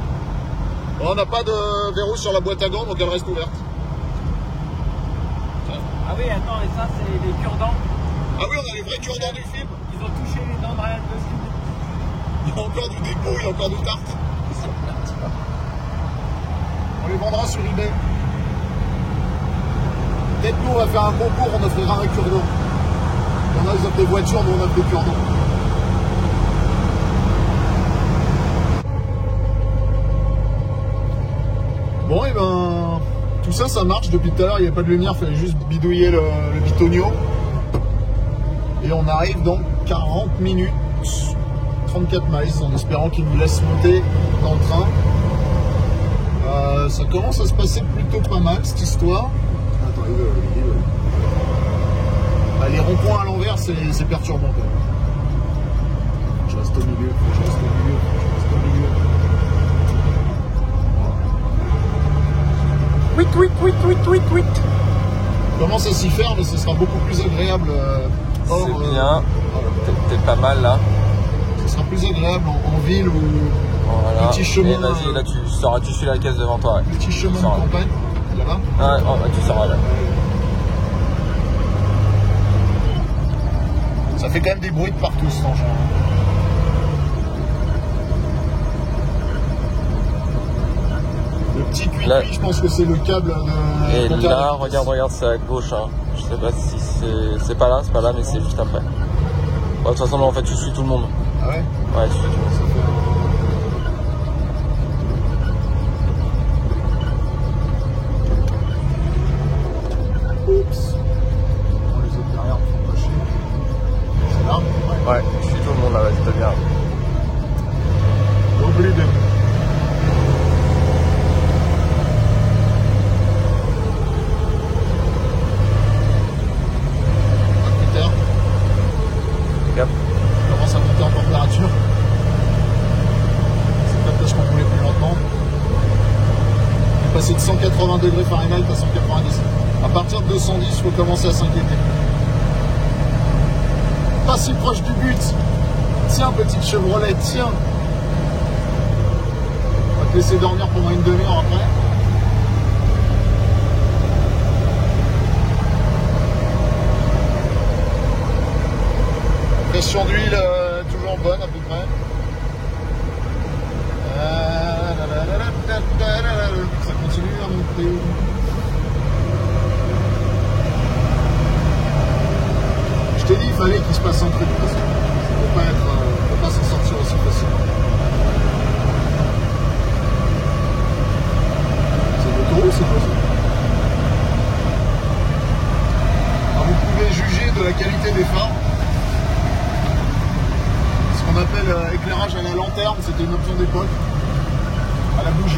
Bon, on n'a pas de verrou sur la boîte à gants, donc elle reste ouverte.
Ah oui, attends, et ça c'est les cure-dents.
Ah oui, on a les vrais cure-dents du film.
Ils ont touché les dents de Ryan Gosling.
Il y a encore du dépôt, il y a encore du tarte. On les vendra sur eBay. Peut-être nous, on va faire un concours, on offrira un cure-dent. Il y en a, ils offrent des voitures, nous on offre des cure-dents. Bon, et ben, tout ça, ça marche. Depuis tout à l'heure, il n'y avait pas de lumière, il fallait juste bidouiller le bitonio. Et on arrive dans 40 minutes, 34 miles, en espérant qu'ils nous laissent monter dans le train. Ça commence à se passer plutôt pas mal, cette histoire. Attends, il veut. Les ronds-points à l'envers, c'est perturbant quand même. Je reste au milieu, je reste au milieu. Huit. Commence à s'y faire, mais ce sera beaucoup plus agréable hors.
C'est bien. T'es pas mal là.
Ce sera plus agréable en ville ou
voilà.
petit chemin.
Et vas-y, là tu suis la caisse devant toi. Ouais.
Petit chemin de campagne, là-bas.
Ouais, tu sauras là.
Ça fait quand même des bruits de partout cet engin. Le petit cuit, je pense que c'est le câble de...
Et là, regarde, c'est à gauche. Hein. Je sais pas si c'est pas là, mais c'est juste après. Bon, de toute façon, là, en fait, tu suis tout le monde.
Ah ouais?
Ouais, tu suis tout le monde.
Oups. Oh, les autres derrière me font pas chier. C'est là?
Ouais, je suis tout le monde là, vas-y, t'as bien.
Oublie de... Peter.
Yep.
180 degrés Fahrenheit à 190. À partir de 210, il faut commencer à s'inquiéter. Pas si proche du but. Tiens, petite Chevrolet, tiens. On va te laisser dormir pendant une demi-heure après. Pression d'huile toujours bonne à peu près. Ça continue à monter. Je t'ai dit, il fallait qu'il se passe un truc. Parce que ça ne peut pas s'en sortir aussi facilement. C'est l'autoroute, c'est quoi ça? Alors, vous pouvez juger de la qualité des phares. Ce qu'on appelle éclairage à la lanterne, c'était une option d'époque. À la bougie.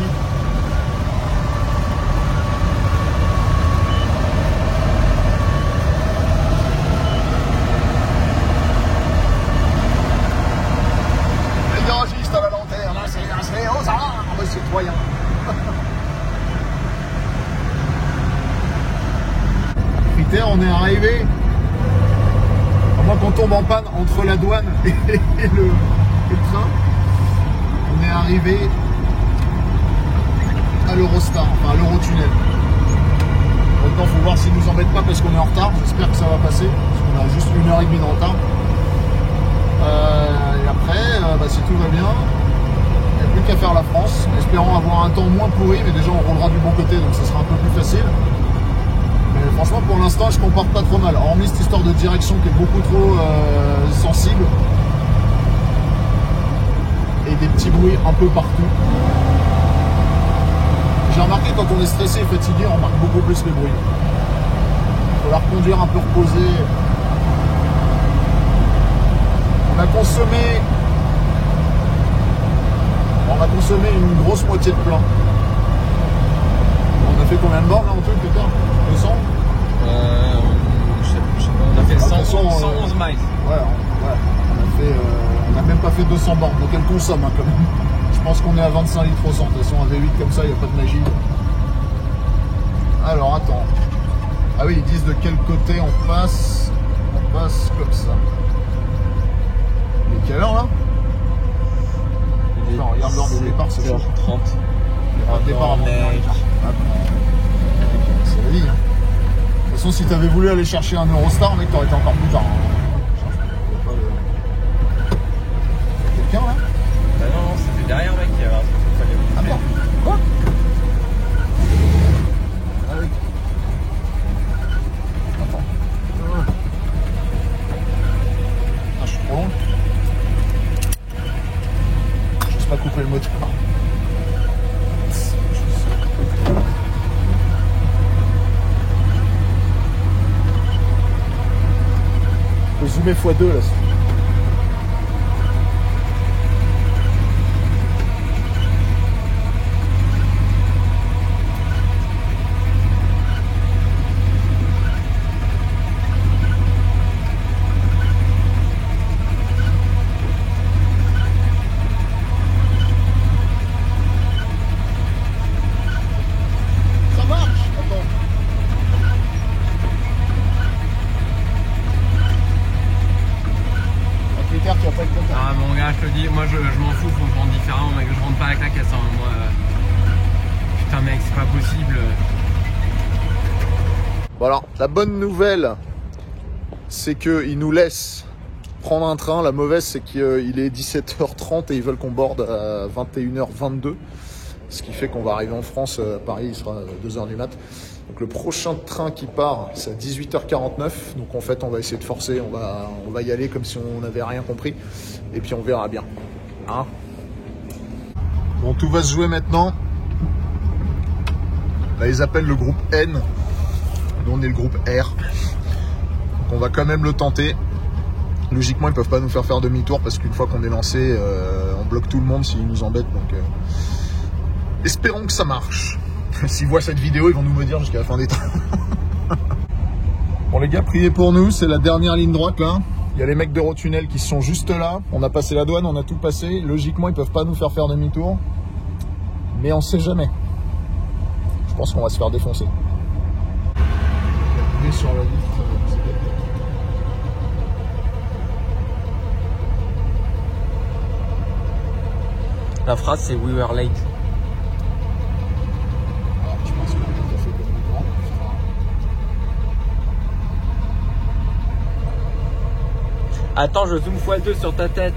Les garagistes à la lanterne, c'est aux armes, citoyens. Critère, on est arrivé. À moins qu'on tombe en panne entre la douane et le train. On est arrivé à l'Eurostar, enfin à l'Eurotunnel. Maintenant, il faut voir s'ils nous embêtent pas parce qu'on est en retard. J'espère que ça va passer, parce qu'on a juste 1h30 de retard. Et après, si tout va bien, il n'y a plus qu'à faire la France. Espérons avoir un temps moins pourri, mais déjà on roulera du bon côté, donc ça sera un peu plus facile. Mais franchement, pour l'instant, je comporte pas trop mal. Hormis cette histoire de direction qui est beaucoup trop sensible. Et des petits bruits un peu partout. J'ai remarqué quand on est stressé et fatigué, on remarque beaucoup plus les bruits. Il faut la reconduire un peu reposé. On a consommé une grosse moitié de plein. On a fait combien de bornes là en tout, Peter? 200?
Je sais pas, on a fait 111 miles.
Ouais. On a même pas fait 200 bornes, donc elle consomme quand même. Je pense qu'on est à 25 litres au 100. De toute façon, un V8 comme ça, il n'y a pas de magie. Alors, attends. Ah oui, ils disent de quel côté on passe. On passe comme ça. Il est quelle heure là? Enfin, regarde l'heure de départ, c'est chaud.
30.
Le départ avant c'est la vie. Hein. De toute façon, si tu avais voulu aller chercher un Eurostar, mec, t'aurais été encore plus tard. Hein. Quelqu'un là?
Bah non, c'était derrière, mec.
Ah merde. Quoi? Ah oui. Attends. Ah, je suis trop loin. Je sais pas couper le moteur. Je peux zoomer x2 là.
Ah mon gars, je te dis, moi je m'en fous, faut que je rentre différemment, mec, je rentre pas avec la caisse, hein. Moi, putain mec, c'est pas possible.
Bon alors, la bonne nouvelle, c'est qu'ils nous laissent prendre un train. La mauvaise, c'est qu'il est 17h30 et ils veulent qu'on borde à 21h22. Ce qui fait qu'on va arriver en France, à Paris, il sera 2h du mat. Donc le prochain train qui part, c'est à 18h49. Donc en fait, on va essayer de forcer, on va y aller comme si on n'avait rien compris. Et puis on verra bien. Hein? Bon, tout va se jouer maintenant. Là, ils appellent le groupe N. Nous, on est le groupe R. Donc on va quand même le tenter. Logiquement, ils peuvent pas nous faire demi-tour parce qu'une fois qu'on est lancé, on bloque tout le monde s'ils nous embêtent. Donc espérons que ça marche. S'ils voient cette vidéo, ils vont nous me dire jusqu'à la fin des temps. Bon les gars, priez pour nous, c'est la dernière ligne droite là. Il y a les mecs d'Eurotunnel qui sont juste là. On a passé la douane, on a tout passé. Logiquement, ils peuvent pas nous faire demi-tour. Mais on sait jamais. Je pense qu'on va se faire défoncer. Sur la vitre,
La phrase c'est We were late.
alors, je pense que le café est plus grand.
Attends, je zoom x2 sur ta tête.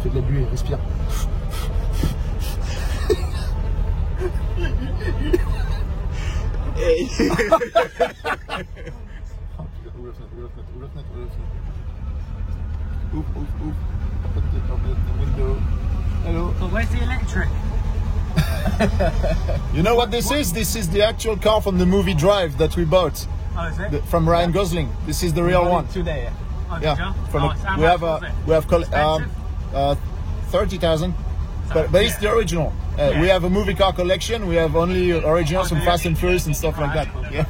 Fais de la buée, respire. Hello.
But where's the electric?
You know what this is? This is the actual car from the movie Drive that we bought
Oh, is it?
from Ryan Gosling. This is the real one.
Today.
Oh, did
Yeah,
you?
from
Oh,
a,
how
we
much
have
was it?
we have 30,000, but it's the original. We have a movie car collection. We have only originals from Fast and Furious and stuff like that. Yeah.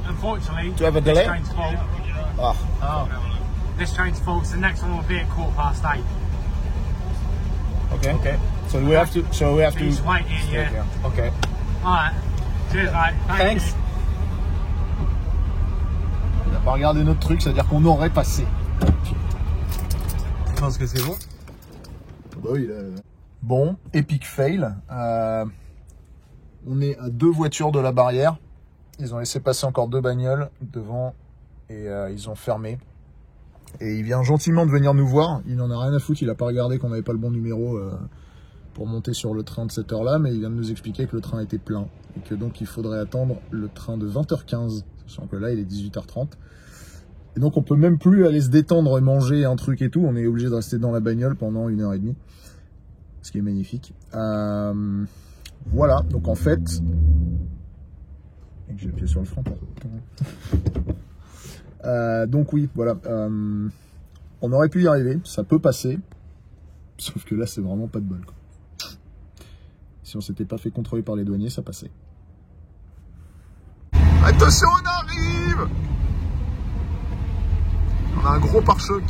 Unfortunately,
Do you have a delay?
this train's full.
Ah,
Oh. This train's full, so the next one will be at 8:15.
okay. Okay. So we have to.
Please wait here, yeah.
Okay.
Alright. Cheers, mate.
Thanks.
On n'a pas regardé notre truc, c'est-à-dire qu'on aurait passé.
Je pense que c'est bon.
Bah oui, là. Bon, epic fail. On est à 2 voitures de la barrière. Ils ont laissé passer encore 2 bagnoles devant et ils ont fermé. Et il vient gentiment de venir nous voir. Il n'en a rien à foutre. Il n'a pas regardé qu'on n'avait pas le bon numéro pour monter sur le train de cette heure-là. Mais il vient de nous expliquer que le train était plein. Et que donc il faudrait attendre le train de 20h15. Sachant que là, il est 18h30. Et donc on peut même plus aller se détendre et manger un truc et tout. On est obligé de rester dans la bagnole pendant 1h30. Ce qui est magnifique. Voilà. Donc en fait... Et que j'ai appuyé sur le frein. Donc oui, voilà. On aurait pu y arriver. Ça peut passer. Sauf que là, c'est vraiment pas de bol, quoi. Si on s'était pas fait contrôler par les douaniers, ça passait. Attention, on arrive! On a un gros pare-choc.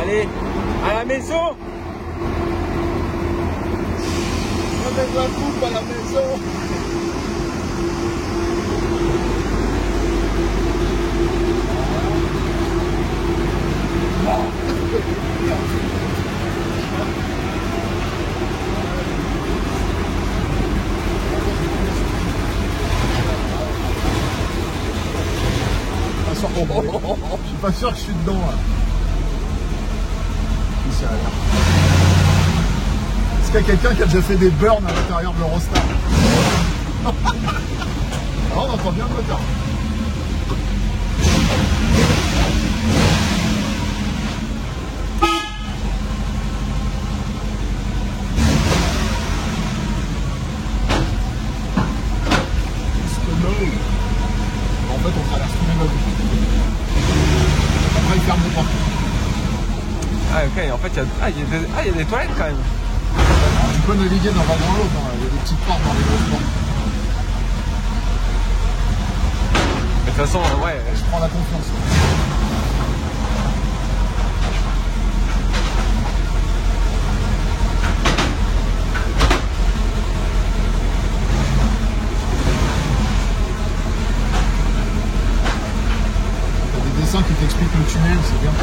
Allez, à la maison.
Avec la coupe à la maison. Je suis pas sûr que je suis dedans là. Est-ce qu'il y a quelqu'un qui a déjà fait des burns à l'intérieur de l'Eurostar? Alors on entend bien le moteur. En fait on traverse tous les meubles. Après il ferme le porte.
Ah ok, en fait il y a des toilettes quand même.
Alors, tu peux naviguer d'un wagon à l'autre, hein. Il y a des petites portes dans les grosses portes.
De toute façon, ouais.
Je prends la confiance. Il y a des dessins qui t'expliquent le tunnel, c'est bien.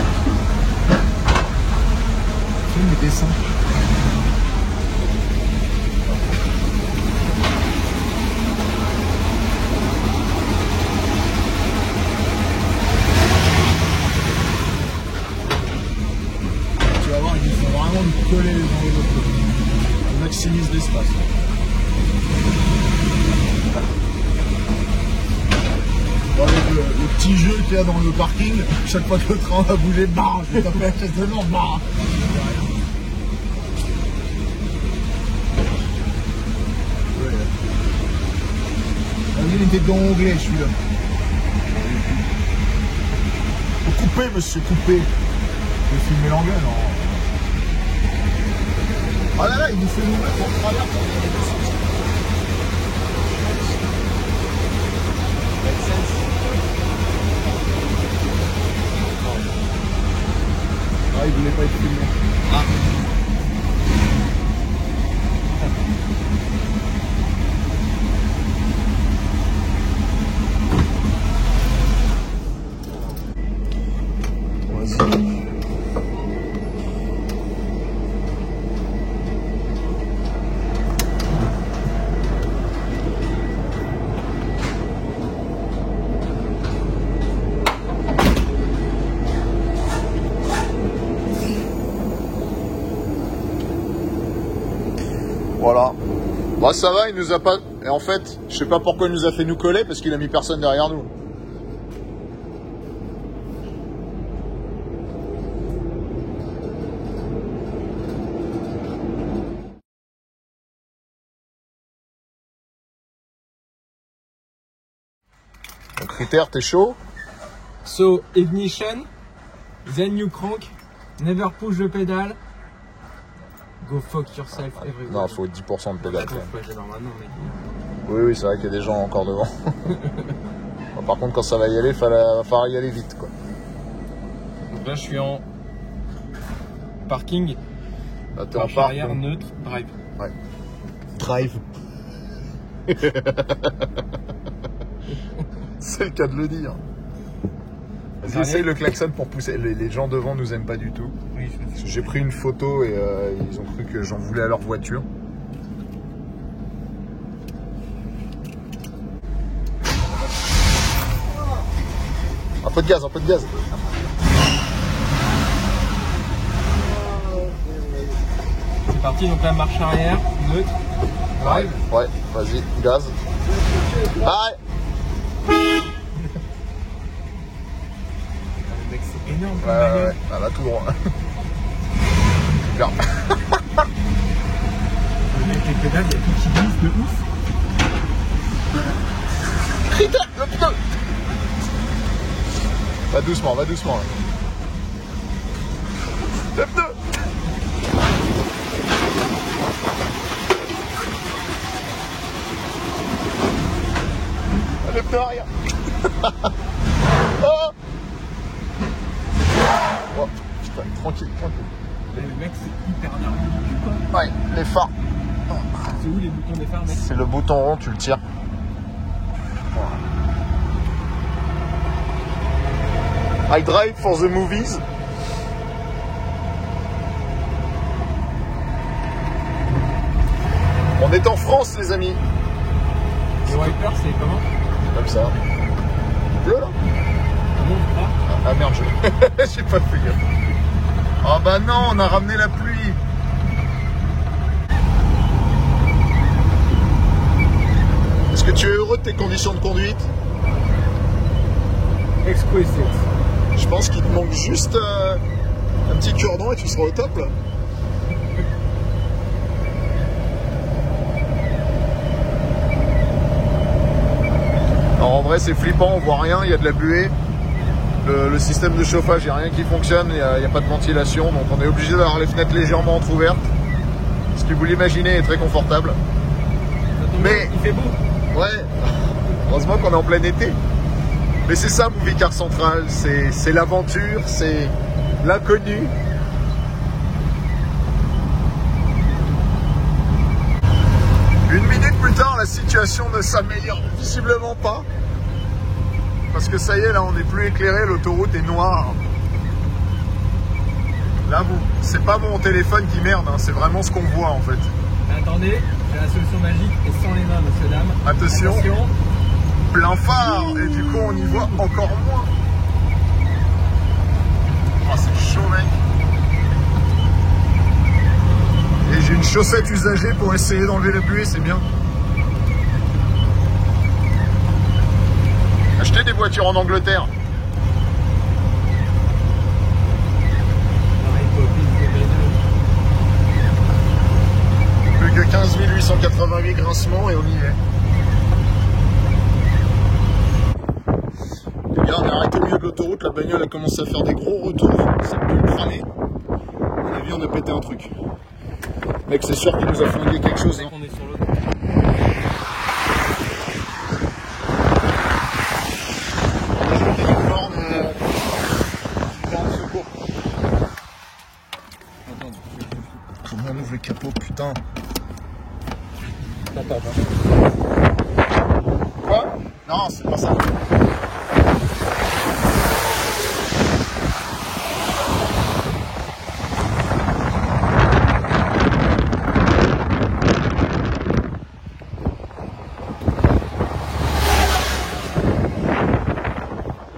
Filme les dessins. petit jeu qu'il y a dans le parking. Chaque fois que le train va bouger, bah, je vais taper la chaise devant, bah. Il était dans anglais, celui-là. Coupez, monsieur, coupez. Je vais filmer l'anglais, non. Ah là là, il nous fait nous mettre en travers pour regarder le sens. Ah, il voulait pas être filmé. Ah. Voilà. Bah ça va, il nous a pas... Et en fait, je sais pas pourquoi il nous a fait nous coller, parce qu'il a mis personne derrière nous. Donc critère, t'es chaud?
So, ignition, then you crank, never push the pedal, go fuck yourself everywhere.
Non, faut 10% de pédale.
Attends, faut pas gêner maintenant, mec.
Oui, c'est vrai qu'il y a des gens encore devant. Bon, par contre, quand ça va y aller, va falloir y aller vite, quoi.
Donc là, je suis en parking,
Là, t'es en
marche
parc,
arrière,
donc.
neutre, drive.
Ouais. Drive. C'est le cas de le dire. Vas-y, essaye le klaxon pour pousser. Les gens devant nous aiment pas du tout.
Oui,
J'ai pris une photo et ils ont cru que j'en voulais à leur voiture. Un peu de gaz, un peu de gaz.
C'est parti, donc là, marche arrière, neutre, drive.
Ouais, vas-y, gaz. Bye.
Mec, c'est énorme comme
Ouais,
bagnole.
ah, là tout droit. Super.
Le mec, les pédales, il y a tout qui glisse de ouf.
Putain, le pneu. Va doucement, va doucement. Là. Le pneu. Le pneu arrière. Oh. Oh, putain, tranquille, tranquille.
Le mec, c'est hyper nerveux du cul, quoi.
Ouais, les phares.
C'est où les boutons des phares, mec?
C'est le bouton rond, tu le tires. I drive for the movies. On est en France, les amis.
Les wipers, c'est comment?
Comme ça. Bleu là?
Non, pas.
Ah merde, j'ai pas fait gaffe. Oh bah non, on a ramené la pluie. Est-ce que tu es heureux de tes conditions de conduite?
Exquisite.
Je pense qu'il te manque juste un petit cure-dent et tu seras au top là. Alors, en vrai c'est flippant, on voit rien, il y a de la buée. Le système de chauffage, il n'y a rien qui fonctionne, il n'y a pas de ventilation, donc on est obligé d'avoir les fenêtres légèrement entrouvertes. Ce que vous l'imaginez est très confortable. Mais
il fait beau.
ouais, heureusement qu'on est en plein été. Mais c'est ça, Movie Car Central, c'est l'aventure, c'est l'inconnu. Une minute plus tard, la situation ne s'améliore visiblement pas. Parce que ça y est, là, on n'est plus éclairé, l'autoroute est noire. Là, c'est pas mon téléphone qui merde, hein, c'est vraiment ce qu'on voit en fait.
Attendez, j'ai la solution magique et sans les mains, monsieur, dame.
Attention. Plein phare, et du coup on y voit encore moins. Oh, c'est chaud, mec. Et j'ai une chaussette usagée pour essayer d'enlever la buée, c'est bien. acheter des voitures en Angleterre. Plus que 15 888 grincements et on y est. Les gars, on est arrêté au milieu de l'autoroute, la bagnole a commencé à faire des gros retours, ça peut le cramer. À mon avis, on a pété un truc. Mec, c'est sûr qu'il nous a flingué quelque chose. Hein.
On est sur l'autre.
On a jeté une borne de secours. Comment on ouvre le capot, putain? Quoi? Non, c'est pas ça.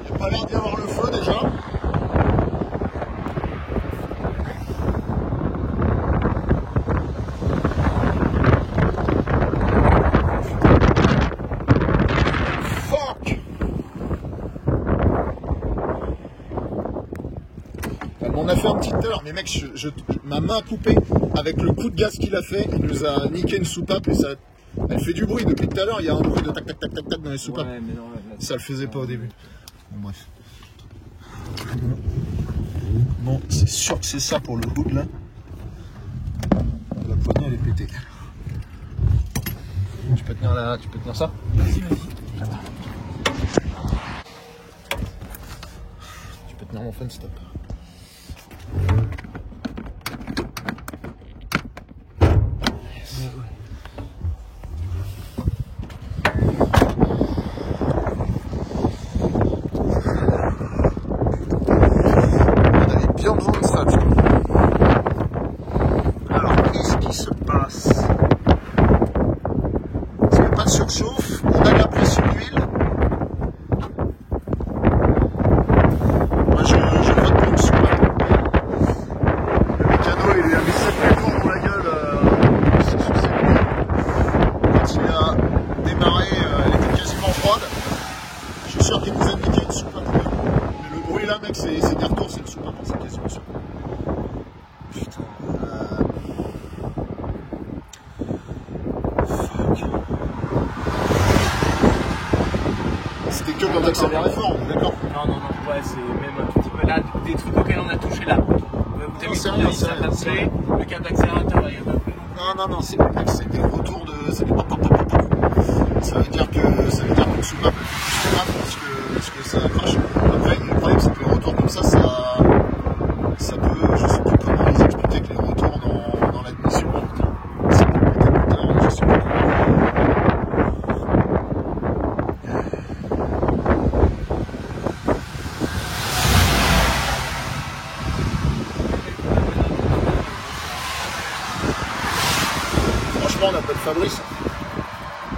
Il n'y a pas l'air d'y avoir le feu déjà. On a fait un petit heure, mais mec, ma main coupée avec le coup de gaz qu'il a fait, il nous a niqué une soupape et ça, elle fait du bruit depuis tout à l'heure. Il y a un bruit de tac tac tac tac tac dans les soupapes.
Ouais, mais non,
ça le faisait pas au début. Bon bref. Bon, c'est sûr que c'est ça pour le hood là. La poignée elle est pétée. Tu peux tenir là, tu peux tenir ça?
Vas-y, vas-y.
Tu peux tenir mon phone stop. Surchauffe, on a la pression d'huile. Moi je vote pour une soupape. Le mécano il lui a mis 7 métaux dans la gueule sur cette nuit. Quand il a démarré, elle était quasiment froide. Je suis sûr qu'il nous a niqué une soupape. Mais le bruit là mec c'est des retours, c'est une soupape, c'est quasiment sûr. Putain. C'était que quand t'accélérais fort, on est d'accord?
Non, ouais, c'est même un tout petit peu là, des trucs auxquels on a touché là. Vous avez
c'est
vu,
rien,
ça
c'est
a
rien.
tapé, le câble d'accélérateur, il y a pas plus.
Non, c'est des retours de. C'est des pop. Ça veut dire qu'une soupape elle fait plus grave parce que ça crache. Après, le problème c'est que les retours comme ça peut. Je sais plus comment ils expliquaient que les retours dans l'admission, ça peut péter le moteur, je sais pas. Franchement, on appelle Fabrice.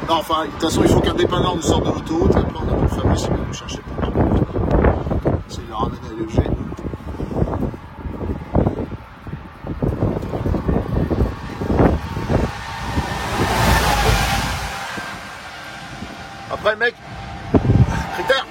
Non, enfin, de toute façon, il faut qu'un dépanneur nous sorte de l'autoroute. Après, on appelle Fabrice, il va nous chercher pour nous. C'est le ramener à l'EG. Après, mec, critère.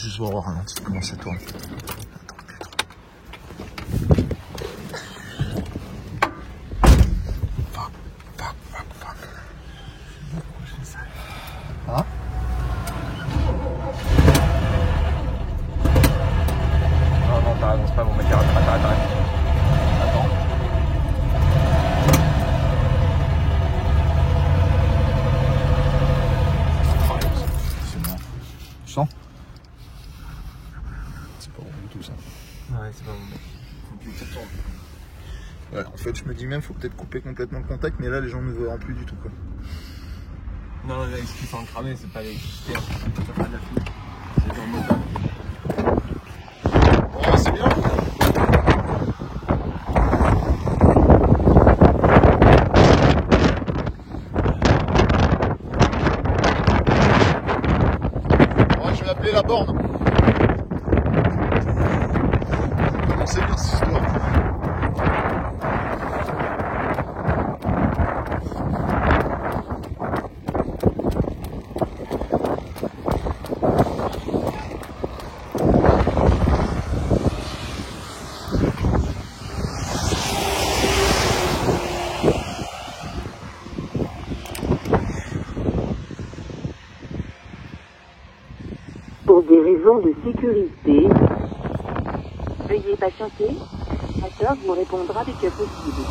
Je vais voir ralenti comment ça tourne. Fuck. Hein?
Non, t'as raison, c'est pas bon, mec, arrête.
Attends. C'est bon. Tu sens? C'est pas bon du tout ça.
Ouais, c'est pas bon, mec. Faut plus que ça tourne.
Ouais, en fait, je me dis même, faut peut-être couper complètement le contact, mais là, les gens ne verront plus du tout, quoi.
Non, ce qui sont cramés, c'est pas l'électricité, c'est pas de la fille. C'est dans le moteur.
Ouais, c'est bien. Ouais, je vais appeler la borne. Comment c'est bien cette histoire.
Pour des raisons de sécurité, veuillez patienter. L'opérateur vous répondra dès que possible.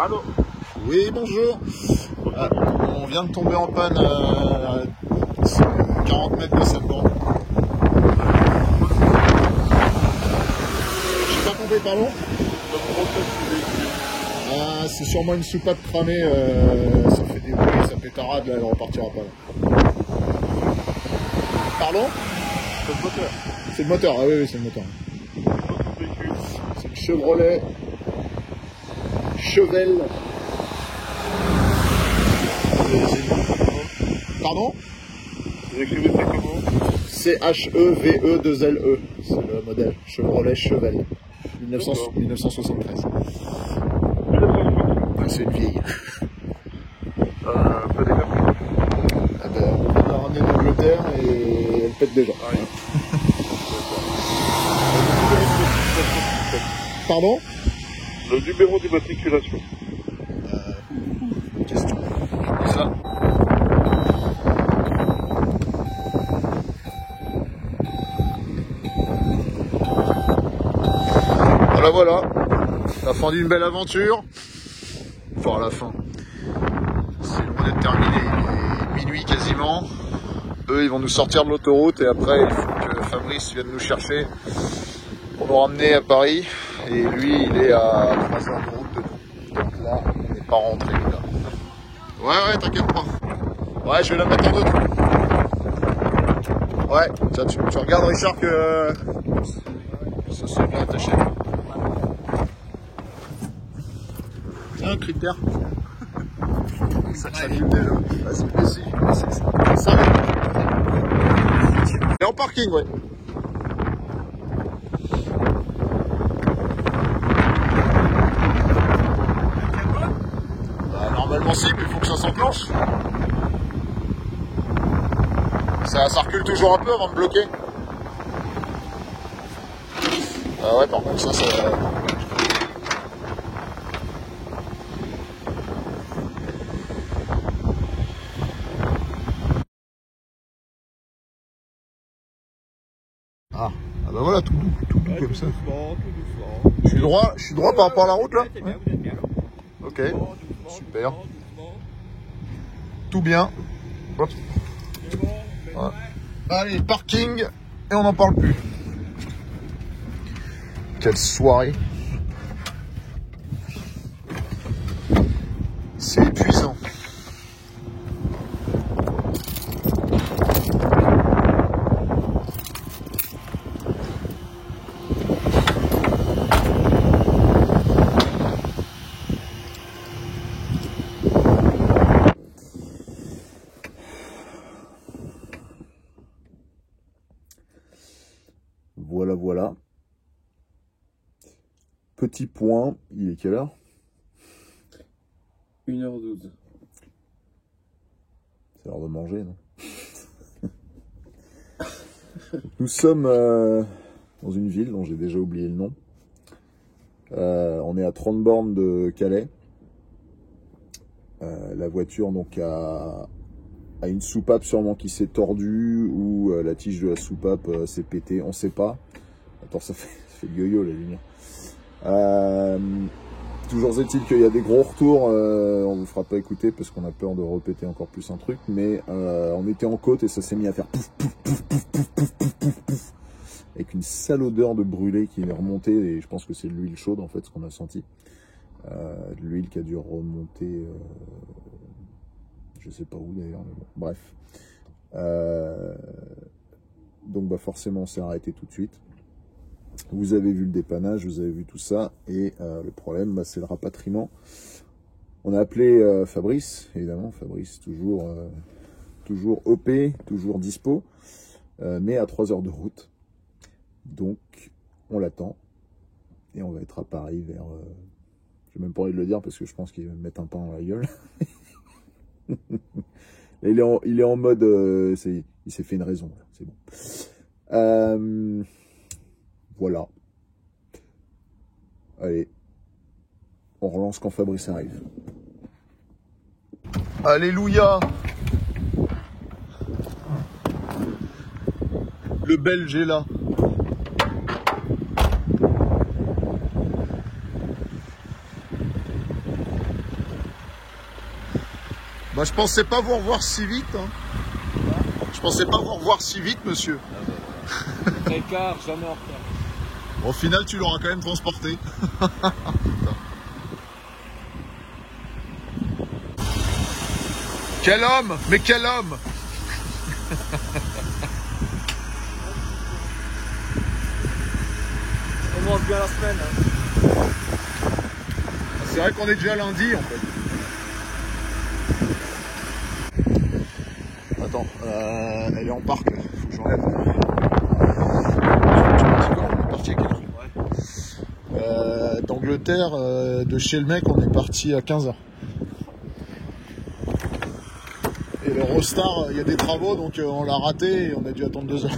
Allô? Oui, bonjour. Ah, on vient de tomber en panne à 40 mètres de cette borne. J'ai pas compris, pardon? Ah, c'est sûrement une soupape cramée, ça fait des bruits, ça pétarade, là, elle repartira pas. Là. Pardon?
C'est le moteur.
C'est le moteur, ah oui, c'est le moteur. C'est le Chevrolet Chevelle. Pardon?
Vous écrivez ça comment?
C-H-E-V-E-2-L-E. C'est le modèle Chevrolet Chevelle. 1973. Ah, c'est une vieille.
Pas des câbles.
Ah ben, on l'a ramenée d'Angleterre et elle pète déjà.
Ah, oui.
Pardon?
Le numéro d'immatriculation.
Question. Ça. Voilà, la fin d'une belle aventure. Enfin, la fin. C'est loin d'être terminé. Il est minuit quasiment. Eux, ils vont nous sortir de l'autoroute et après, il faut que Fabrice vienne nous chercher pour nous ramener à Paris. Et lui, il est à 3 heures de route de nous. Donc là, on n'est pas rentré, là. Ouais, t'inquiète pas. Ouais, je vais la mettre en deux. Ouais, tiens, tu regardes, Richard, que ça s'est bien attaché. Un critère. Ça fume déjà. Vas-y, ça. Et en parking, ouais. Bah, normalement si, mais il faut que ça s'enclenche. Ça recule toujours un peu avant de bloquer. Ah ouais, par contre ça... Ah bah voilà, tout doux comme ça. Je suis droit par rapport à la route là? Ouais. Ok, super. Tout bien. Hop. Ouais. Allez, parking, et on n'en parle plus. Quelle soirée. C'est épuisant. Voilà. Petit point, il est quelle heure?
1h12.
C'est l'heure de manger, non? Nous sommes dans une ville dont j'ai déjà oublié le nom. On est à 30 bornes de Calais. La voiture donc a une soupape sûrement qui s'est tordue ou la tige de la soupape s'est pétée, on sait pas. Attends, ça fait le yo-yo la lumière. Toujours est-il qu'il y a des gros retours, on vous fera pas écouter parce qu'on a peur de répéter encore plus un truc, mais on était en côte et ça s'est mis à faire pouf pouf pouf pouf pouf pouf pouf pouf. avec une sale odeur de brûlé qui est remontée, et je pense que c'est de l'huile chaude en fait, ce qu'on a senti. De l'huile qui a dû remonter, je sais pas où d'ailleurs, mais bon, bref. Donc bah forcément on s'est arrêté tout de suite. Vous avez vu le dépannage, vous avez vu tout ça, et le problème bah, c'est le rapatriement. On a appelé Fabrice, évidemment, Fabrice toujours OP, toujours dispo, mais à 3 heures de route. Donc on l'attend, et on va être à Paris vers... j'ai même pas envie de le dire parce que je pense qu'il va me mettre un pain dans la gueule. Il est en mode... il s'est fait une raison, c'est bon. Voilà. Allez. On relance quand Fabrice arrive. Alléluia! Le Belge est là. Bah, je pensais pas vous revoir si vite. Hein. Je pensais pas vous revoir si vite, monsieur.
Très car, jamais en retard.
Au final, tu l'auras quand même transporté. Quel homme! Mais quel homme!
On commence bien la semaine. Hein.
C'est vrai qu'on est déjà lundi en fait. Attends, elle est en parc, faut que j'enlève. On est parti à quelle heure? D'Angleterre, de chez le mec, on est parti à 15h. Et le Rostar, il y a des travaux, donc on l'a raté et on a dû attendre 2 heures.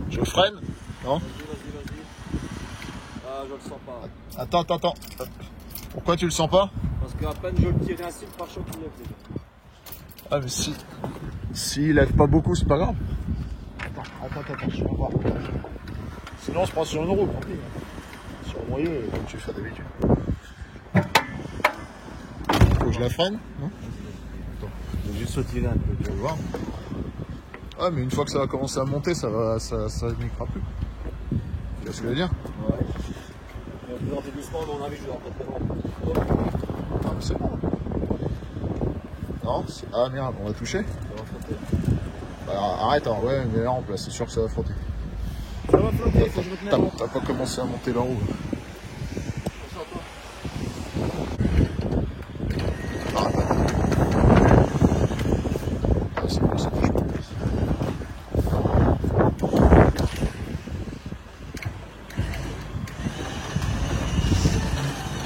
Je freine? Non?
Vas-y. Ah, je le sens pas.
Attends. Pourquoi tu le sens pas?
Parce qu'à peine je le tirais ainsi, le pare-choc il lève déjà.
Ah mais si il lève pas beaucoup, c'est pas grave. Attends, je vais voir. Sinon on se prend sur une roue, tant pis. Sur le noyau, comme tu fais d'habitude. Faut que je la freine, non? Attends.
Je vais juste retirer un peu,
Tu vas voir. Ah mais une fois que ça va commencer à monter, ça niquera plus. Tu vois ce que je veux dire?
Ouais. Mais on fait doucement, à mon avis, je vais rentrer très loin.
Ah mais c'est bon. Non, ah merde, on va toucher. Bah, arrête, hein. Ouais, mais là en place, c'est sûr que ça va frotter.
Ça va flotter, faut que je me tenais bon.
T'as pas commencé à monter la roue. Ah, c'est bon, ça touche pas.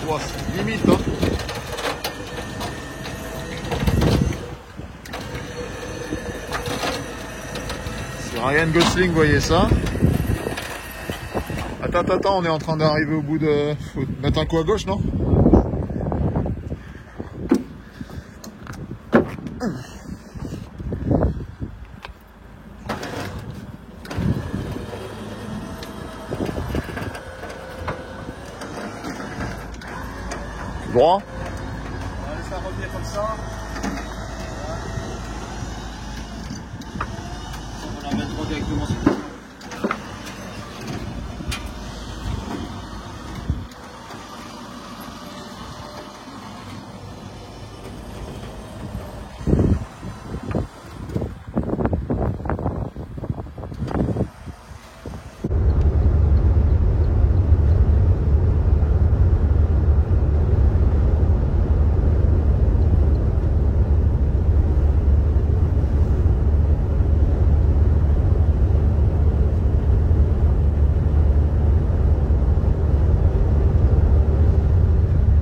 Ouah, c'est limite, hein. Si Ryan Gosling voyait ça. Attends, on est en train d'arriver au bout de... Faut mettre un coup à gauche, non? Droit?
On va laisser revenir comme ça. On va la mettre directement sur le...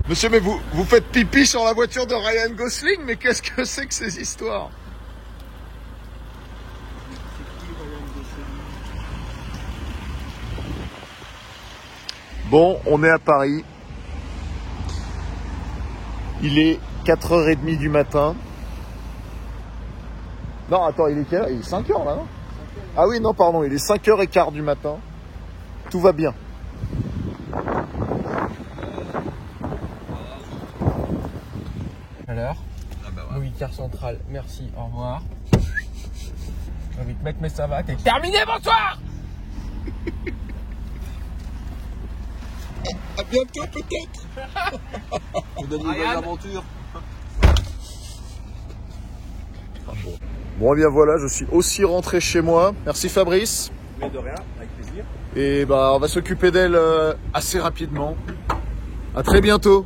Monsieur, mais vous faites pipi sur la voiture de Ryan Gosling, mais qu'est-ce que c'est que ces histoires? Bon, on est à Paris. Il est 4h30 du matin. Non, attends, il est quelle heure? Il est 5h là, non? Ah oui, non, pardon, il est 5h15 du matin. Tout va bien.
À l'heure.
Ah bah
Louis Car Central, merci, au revoir. J'ai envie de mettre, mais ça va, t'es terminé, bonsoir.
À bientôt peut-être.
On donne une bonne aventure.
Bon, et bien voilà, je suis aussi rentré chez moi. Merci Fabrice.
Mais de rien, avec plaisir.
Et bah, on va s'occuper d'elle assez rapidement. À très bientôt.